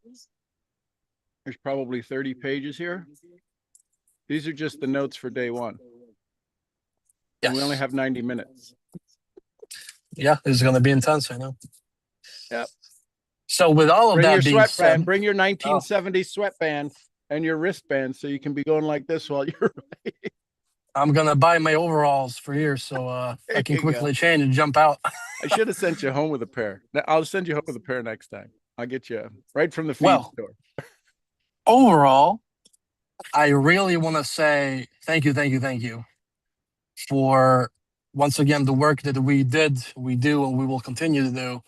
probably 30 pages here. These are just the notes for day one. Yes. And we only have 90 minutes. Yeah, it's going to be intense. I know. Yep. So with all of Bring your that being sweatband. said, Bring your 1970s sweatband and your wristband so you can be going like this while you're. I'm going to buy my overalls for here so I There can you go. quickly change and jump out. I should have sent you home with a pair. I'll send you home with a pair next time. I'll get you right from the feed Well, store. overall, I really want to say thank you for once again the work that we did, we do, and we will continue to do.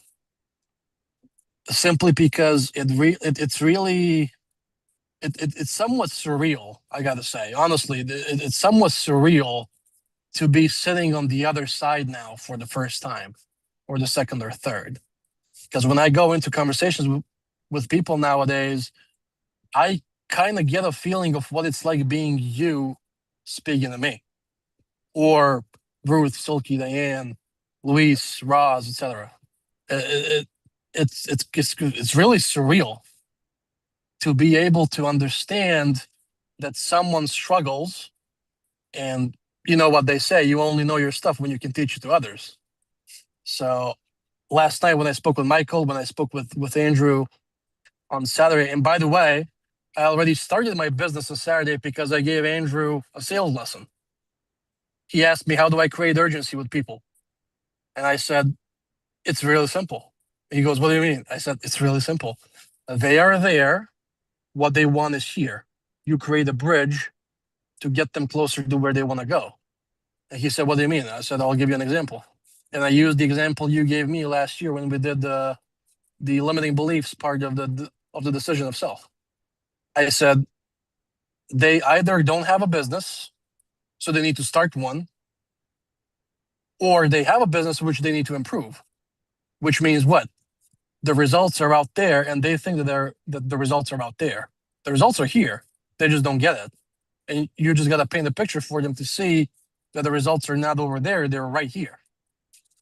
Simply because it's somewhat surreal. I gotta say, honestly, it's somewhat surreal to be sitting on the other side now for the first time, or the second or third. Because when I go into conversations with people nowadays, I kind of get a feeling of what it's like being you speaking to me, or Ruth, Silky, Diane, Luis, Roz, etc. It's really surreal to be able to understand that someone struggles, and you know what they say, you only know your stuff when you can teach it to others. So last night when I spoke with Michael, when I spoke with Andrew on Saturday, and by the way, I already started my business on Saturday because I gave Andrew a sales lesson. He asked me, how do I create urgency with people? And I said, it's really simple. He goes, what do you mean? I said, it's really simple. They are there. What they want is here. You create a bridge to get them closer to where they want to go. And he said, what do you mean? I said, I'll give you an example. And I used the example you gave me last year when we did the limiting beliefs part of the decision of self. I said, they either don't have a business, so they need to start one, or they have a business which they need to improve, which means what? The results are out there, and they think that the results are out there. The results are here. They just don't get it. And you just got to paint a picture for them to see that the results are not over there. They're right here.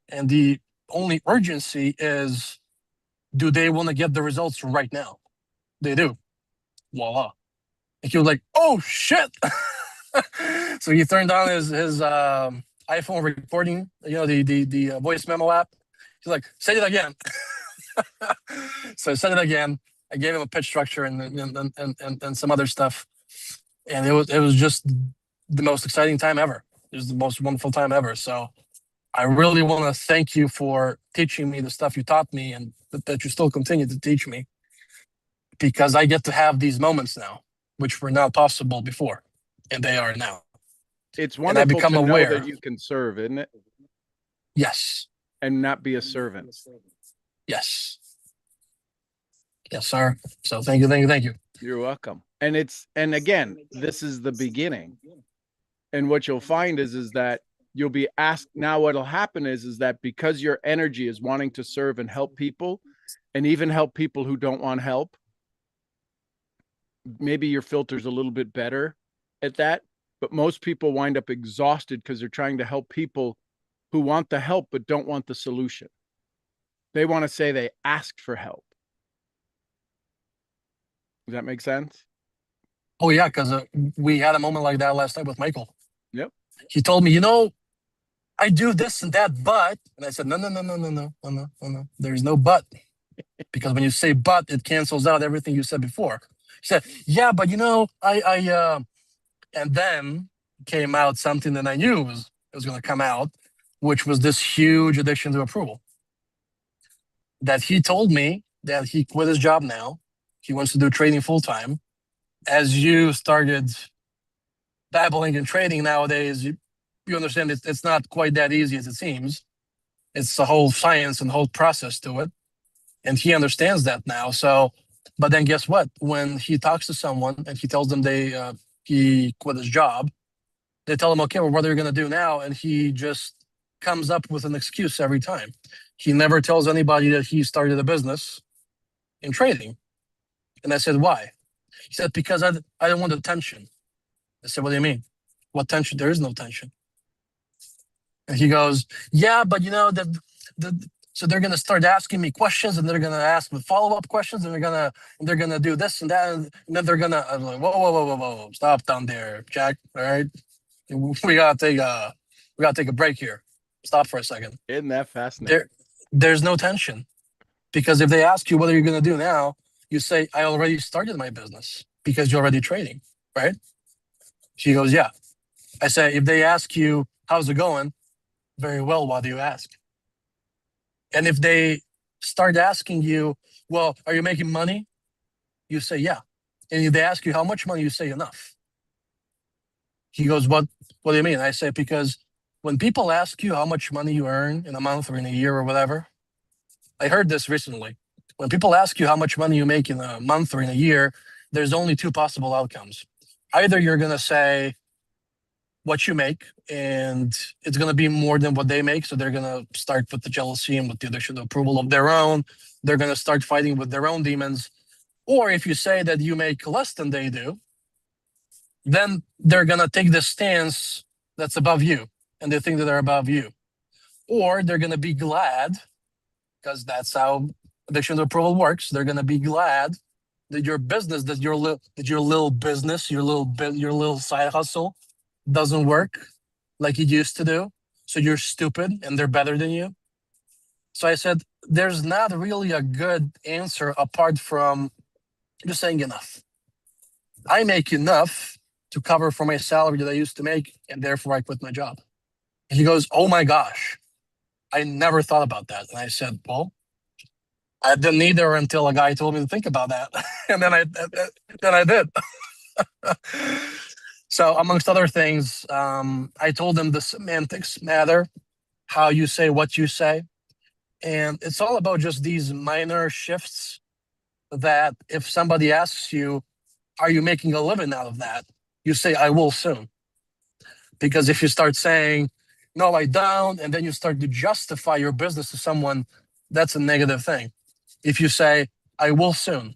And the only urgency is, do they want to get the results right now? They do. Voila. And he was like, oh, shit. So he turned on his iPhone recording, the voice memo app. He's like, say it again. So I said it again. I gave him a pitch structure and some other stuff. And it was just the most exciting time ever. It was the most wonderful time ever. So I really want to thank you for teaching me the stuff you taught me, and that you still continue to teach me, because I get to have these moments now, which were not possible before, and they are now. It's And I wonderful become to know aware. that you can serve, isn't it? Yes. And not be a servant. Yes. Yes, sir. So thank you. You're welcome. And again, this is the beginning. And what you'll find is that you'll be asked. Now what'll happen is that because your energy is wanting to serve and help people, and even help people who don't want help, maybe your filter's a little bit better at that. But most people wind up exhausted because they're trying to help people who want the help but don't want the solution. They want to say they asked for help. Does that make sense? Oh yeah, because we had a moment like that last night with Michael. Yep. He told me, I do this and that, but, and I said, no. There's no but, because when you say but, it cancels out everything you said before. He said, yeah, but and then came out something that I knew was going to come out, which was this huge addiction to approval. That he told me that he quit his job now. He wants to do trading full time. As you started dabbling in trading nowadays, you understand it's not quite that easy as it seems. It's a whole science and whole process to it. And he understands that now. So, but then guess what? When he talks to someone and he tells them he quit his job, they tell him, okay, well, what are you going to do now? And he just comes up with an excuse every time. He never tells anybody that he started a business in trading. And I said, why? He said, because I don't want the tension. I said, what do you mean? What tension? There is no tension. And he goes, yeah, but so they're going to start asking me questions, and they're going to ask me follow-up questions, and they're going to do this and that. And then they're going to, I'm like, whoa, stop down there, Jack. All right. We got to take a break here. stop for a second. Isn't that fascinating? There's no tension, because if they ask you what are you going to do now, you say, I already started my business, because you're already trading, right? She goes, yeah. I say, if they ask you, how's it going? Very well, why do you ask? And if they start asking you, well, are you making money? You say, yeah. And if they ask you how much money, you say enough. He goes, what do you mean? I say, because when people ask you how much money you earn in a month or in a year or whatever, I heard this recently. When people ask you how much money you make in a month or in a year, there's only two possible outcomes. Either you're going to say what you make, and it's going to be more than what they make. So they're going to start with the jealousy and with the additional approval of their own. They're going to start fighting with their own demons. Or if you say that you make less than they do, then they're going to take the stance that's above you, and they think that they're above you. Or they're going to be glad, because that's how addiction to approval works. They're going to be glad that your business, that your little business, your little side hustle doesn't work like it used to do. So you're stupid and they're better than you. So I said, there's not really a good answer apart from just saying enough. I make enough to cover for my salary that I used to make, and therefore I quit my job. And he goes, oh my gosh, I never thought about that. And I said, well, I didn't either until a guy told me to think about that. And then I did. So amongst other things, I told him the semantics matter, how you say what you say. And it's all about just these minor shifts that if somebody asks you, are you making a living out of that? You say, I will soon. Because if you start saying, no, I don't, and then you start to justify your business to someone, that's a negative thing. If you say, I will soon,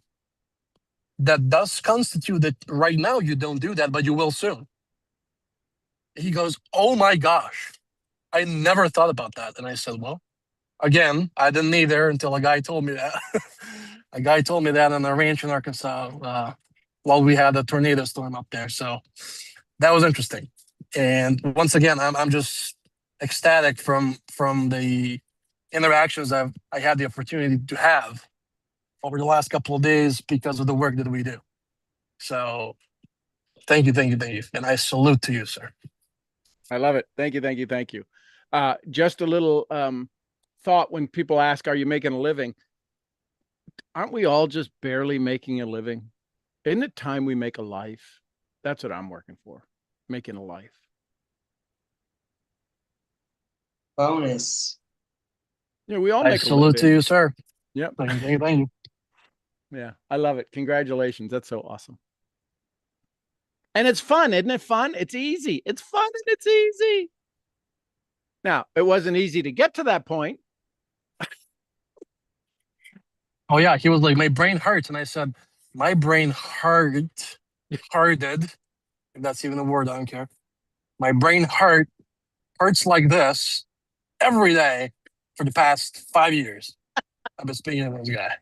that does constitute that right now you don't do that, but you will soon. He goes, oh my gosh, I never thought about that. And I said, well, again, I didn't either until a guy told me that. A guy told me that on a ranch in Arkansas while we had a tornado storm up there. So that was interesting. And once again, I'm just ecstatic from the interactions I had the opportunity to have over the last couple of days because of the work that we do. So thank you. And I salute to you, sir. I love it. Thank you. Just a little thought when people ask, are you making a living? Aren't we all just barely making a living? Isn't it time we make a life? That's what I'm working for, making a life. Bonus. Yeah, we all I make a salute living. to you, sir. Yep. Thank you. Yeah, I love it. Congratulations. That's so awesome. And it's fun, isn't it fun? It's easy. It's fun and it's easy. Now, it wasn't easy to get to that point. Oh yeah, he was like, my brain hurts. And I said, my brain hearted, if that's even a word, I don't care. My brain hurts like this every day for the past 5 years. I've been speaking to this guy.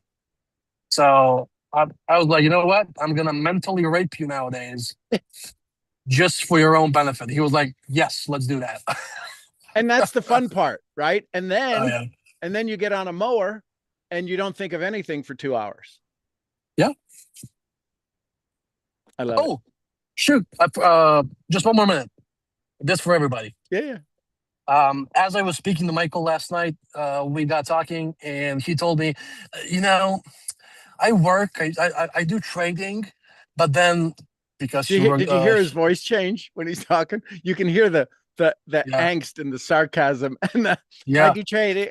So I was like, you know what? I'm going to mentally rape you nowadays just for your own benefit. He was like, yes, let's do that. And that's the fun part, right? And then, Oh, yeah. and then you get on a mower and you don't think of anything for 2 hours. Yeah. I love it. Oh, shoot. Just one more minute. This for everybody. Yeah. As I was speaking to Michael last night, we got talking and he told me, I work, I do trading, but then because Did you hear his voice change when he's talking? You can hear the angst and the sarcasm and the I do trading.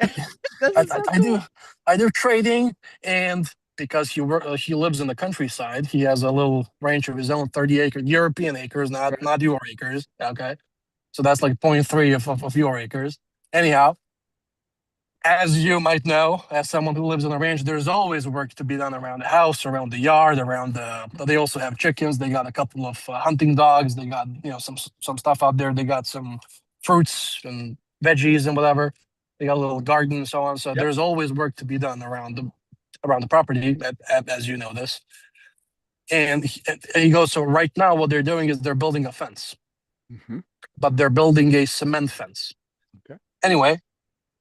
I do trading, and because he lives in the countryside, he has a little ranch of his own, 30 acre European acres, not your acres. Okay. So that's like 0.3 of your acres. Anyhow, as you might know, as someone who lives on a ranch, there's always work to be done around the house, around the yard, they also have chickens. They got a couple of hunting dogs. They got, some stuff out there. They got some fruits and veggies and whatever. They got a little garden and so on. So there's always work to be done around the property, as you know this. And he goes, so right now what they're doing is they're building a fence. Mm-hmm. But they're building a cement fence. Okay. Anyway,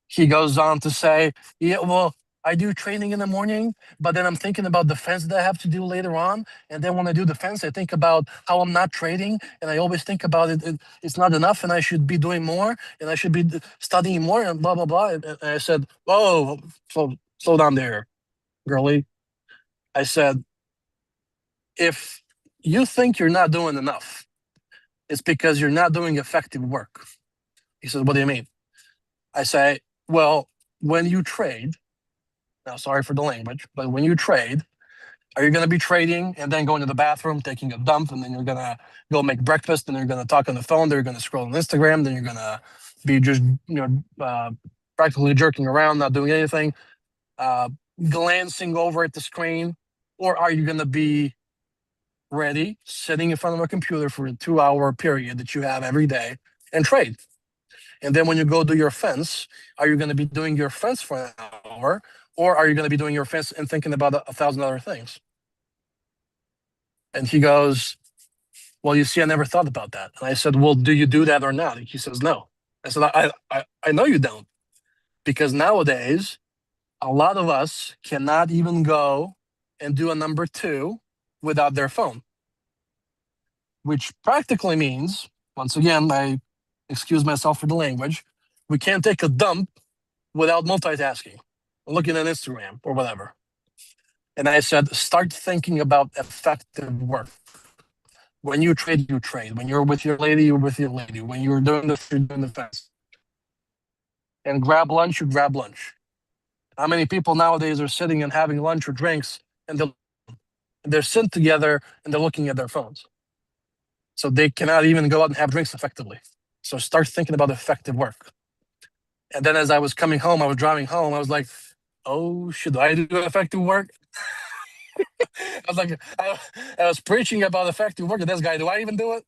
he goes on to say, yeah, well, I do training in the morning, but then I'm thinking about the fence that I have to do later on. And then when I do the fence, I think about how I'm not trading. And I always think about it's not enough and I should be doing more and I should be studying more and blah, blah, blah. And I said, whoa, slow down there, girly. I said, if you think you're not doing enough, it's because you're not doing effective work. He says, what do you mean? I say, well, when you trade, now sorry for the language, but when you trade, are you going to be trading and then going to the bathroom, taking a dump, and then you're going to go make breakfast, and you're going to talk on the phone, then you're going to scroll on Instagram, then you're going to be just, practically jerking around, not doing anything, glancing over at the screen? Or are you going to be ready, sitting in front of a computer for a 2-hour period that you have every day and trade? And then when you go do your fence, are you going to be doing your fence for an hour, or are you going to be doing your fence and thinking about 1,000 other things? And he goes, well, you see, I never thought about that. And I said, well, do you do that or not? And he says, no. I said, I know you don't, because nowadays, a lot of us cannot even go and do a number 2 without their phone, which practically means, once again, I excuse myself for the language, we can't take a dump without multitasking, looking at Instagram or whatever. And I said, start thinking about effective work. When you trade, you trade. When you're with your lady, you're with your lady. When you're doing this, you're doing the fence. And grab lunch, you grab lunch. How many people nowadays are sitting and having lunch or drinks, and they're sitting together and they're looking at their phones? So they cannot even go out and have drinks effectively. So start thinking about effective work. And then as I was coming home, I was driving home, I was like, oh, should I do effective work? I was like, I was preaching about effective work to this guy. Do I even do it?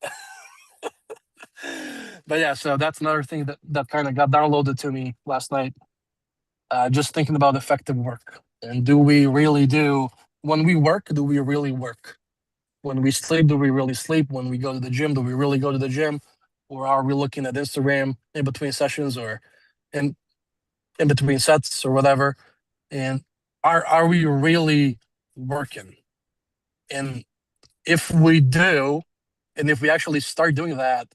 But yeah, so that's another thing that kind of got downloaded to me last night. Just thinking about effective work. And do we really do, when we work, do we really work? When we sleep, do we really sleep? When we go to the gym, do we really go to the gym? Or are we looking at Instagram in between sessions or in between sets or whatever? And are we really working? And if we do, and if we actually start doing that,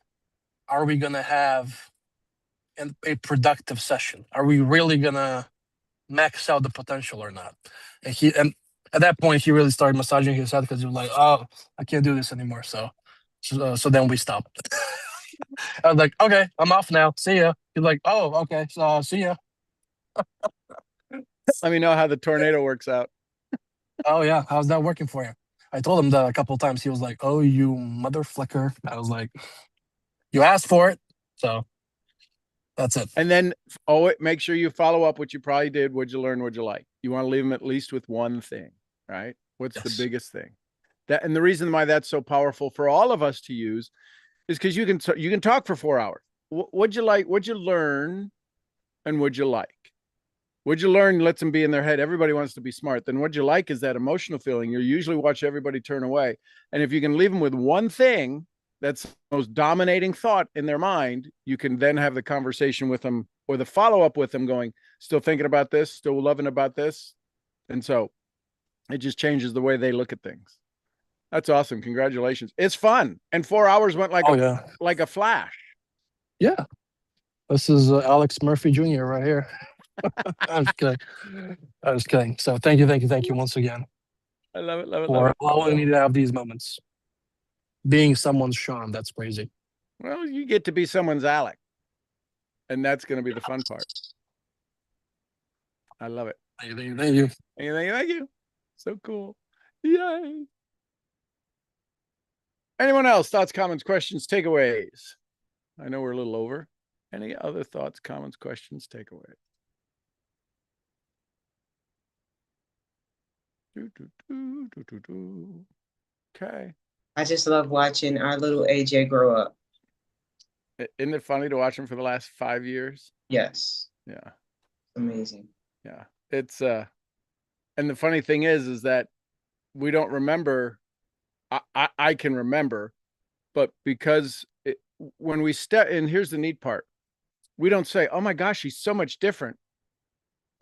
are we going to have a productive session? Are we really going to max out the potential or not? And at that point, he really started massaging his head because he was like, oh, I can't do this anymore. So then we stopped. I was like, okay, I'm off now. See ya. He's like, oh, okay. So see ya. Let me know how the tornado works out. Oh yeah, how's that working for you? I told him that a couple of times. He was like, oh, you mother flicker. I was like, you asked for it. So that's it. And then make sure you follow up what you probably did. What'd you learn? What'd you like? You want to leave them at least with one thing, right? What's the biggest thing? And the reason why that's so powerful for all of us to use is because you can talk for 4 hours. What'd you like? What'd you learn? And what'd you like? What'd you learn lets them be in their head. Everybody wants to be smart. Then what'd you like is that emotional feeling. You usually watch everybody turn away. And if you can leave them with one thing that's the most dominating thought in their mind, you can then have the conversation with them or the follow-up with them going, still thinking about this, still loving about this. And so it just changes the way they look at things. That's awesome. Congratulations. It's fun. And 4 hours went like like a flash. Yeah. This is Alex Murphy Jr. right here. I'm just kidding. I was kidding. So thank you once again. I love it, love it, For love it. allowing me to have these moments. Being someone's Sean, that's crazy. Well, you get to be someone's Alec. And that's going to be the fun part. I love it. Thank you. Thank you. So cool. Yay. Anyone else? Thoughts, comments, questions, takeaways? I know we're a little over. Any other thoughts, comments, questions, takeaways? Okay. I just love watching our little AJ grow up. Isn't it funny to watch him for the last 5 years? Yes. Yeah. Amazing. Yeah. It's and the funny thing is that we don't remember. I can remember, but because when we step, and here's the neat part, We don't say, oh my gosh, he's so much different.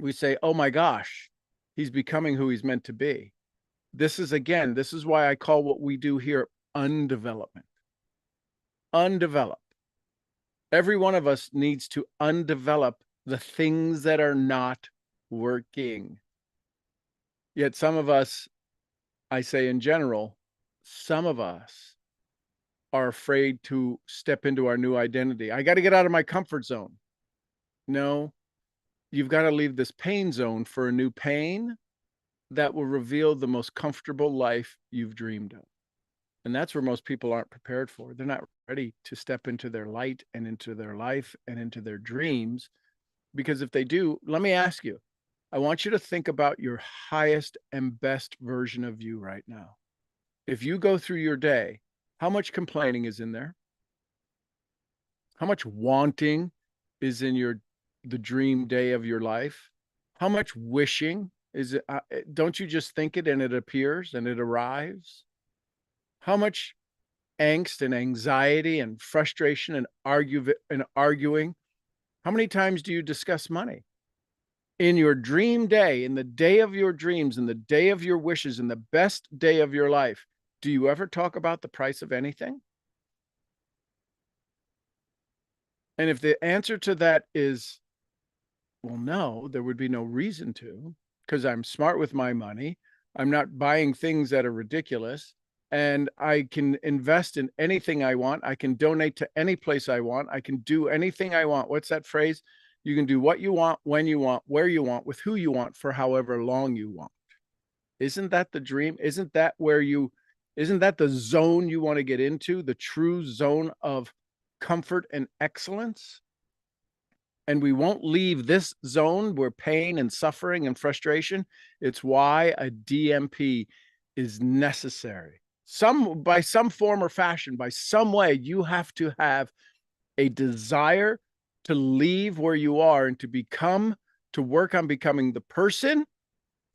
We say, oh my gosh, he's becoming who he's meant to be. This is why I call what we do here undevelopment. Undeveloped. Every one of us needs to undevelop the things that are not working. Yet some of us, I say in general, some of us are afraid to step into our new identity. I got to get out of my comfort zone. No, you've got to leave this pain zone for a new pain that will reveal the most comfortable life you've dreamed of. And that's where most people aren't prepared for. They're not ready to step into their light and into their life and into their dreams. Because if they do, let me ask you, I want you to think about your highest and best version of you right now. If you go through your day, how much complaining is in there? How much wanting is in the dream day of your life? How much wishing is it? Don't you just think it and it appears and it arrives? How much angst and anxiety and frustration and arguing? How many times do you discuss money? In your dream day, in the day of your dreams, in the day of your wishes, in the best day of your life, do you ever talk about the price of anything? And if the answer to that is, well, no, there would be no reason to, because I'm smart with my money. I'm not buying things that are ridiculous. And I can invest in anything I want. I can donate to any place I want. I can do anything I want. What's that phrase? You can do what you want, when you want, where you want, with who you want, for however long you want. Isn't that the dream? Isn't that the zone you want to get into, the true zone of comfort and excellence? And we won't leave this zone where pain and suffering and frustration. It's why a DMP is necessary. By some form or fashion, by some way, you have to have a desire to leave where you are and to work on becoming the person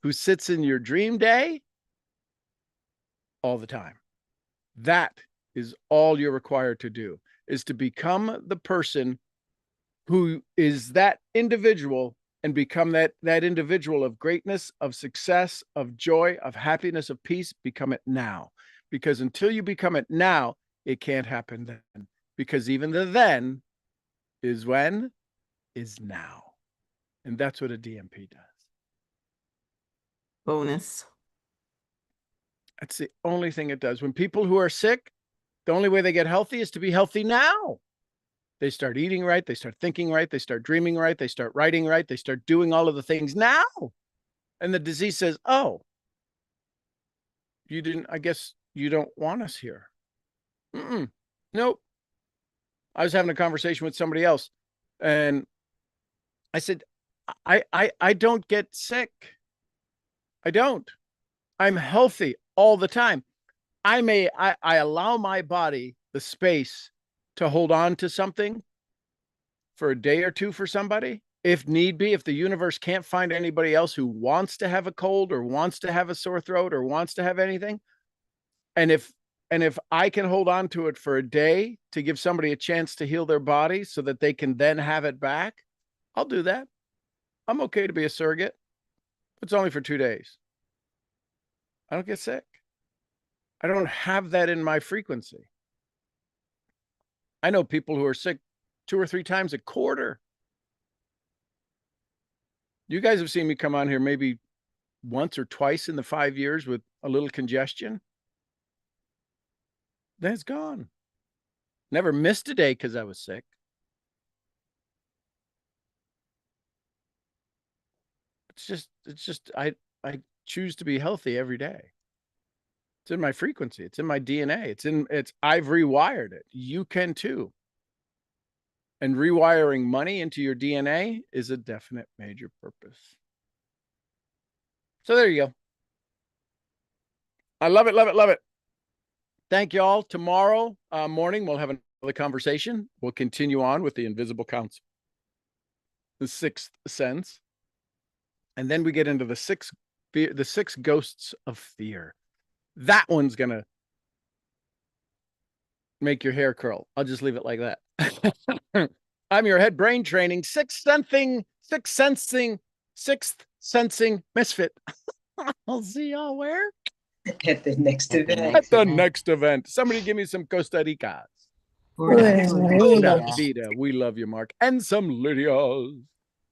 who sits in your dream day all the time. That is all you're required to do, is to become the person who is that individual and become that individual of greatness, of success, of joy, of happiness, of peace. Become it now. Because until you become it now, it can't happen then. Because even the then is when is now. And that's what a DMP does. Bonus. That's the only thing it does. When people who are sick, the only way they get healthy is to be healthy now. They start eating right. They start thinking right. They start dreaming right. They start writing right. They start doing all of the things now. And the disease says, oh, I guess you don't want us here. Nope. I was having a conversation with somebody else and I said, I don't get sick. I don't. I'm healthy all the time. I allow my body the space to hold on to something for a day or two for somebody, if need be, if the universe can't find anybody else who wants to have a cold or wants to have a sore throat or wants to have anything. And if I can hold on to it for a day to give somebody a chance to heal their body so that they can then have it back, I'll do that. I'm okay to be a surrogate. It's only for 2 days. I don't get sick. I don't have that in my frequency. I know people who are sick 2 or 3 times a quarter. You guys have seen me come on here maybe once or twice in the 5 years with a little congestion. Then it's gone. Never missed a day because I was sick. It's just I choose to be healthy every day. It's in my frequency. It's in my DNA. I've rewired it. You can too. And rewiring money into your DNA is a definite major purpose. So there you go. I love it, love it, love it. Thank you all. Tomorrow morning, we'll have another conversation. We'll continue on with the invisible council, the 6th sense. And then we get into the 6 ghosts of fear. That one's going to make your hair curl. I'll just leave it like that. I'm your head brain training, sixth sensing misfit. I'll see y'all where? At the next At the event. At the event. next event. Somebody give me some Costa Ricas. Pura Pura vida. vida. We love you, Mark. And some Lydias.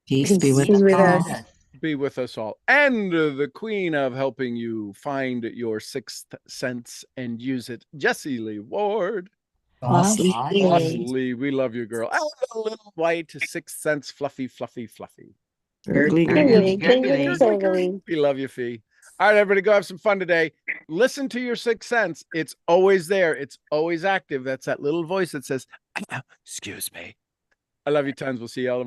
Peace be with Peace be with us. us. Be with us all. And the queen of helping you find your sixth sense and use it, Jessie Lee Ward. Awesome. Lee, we love you, girl. And the little white sixth sense fluffy. Gurgly, Gurgly, gurgly, gurgly. gurgly. We love you, Fee. All right, everybody, go have some fun today. Listen to your sixth sense. It's always there. It's always active. That's that little voice that says, excuse me. I love you tons. We'll see you all tomorrow.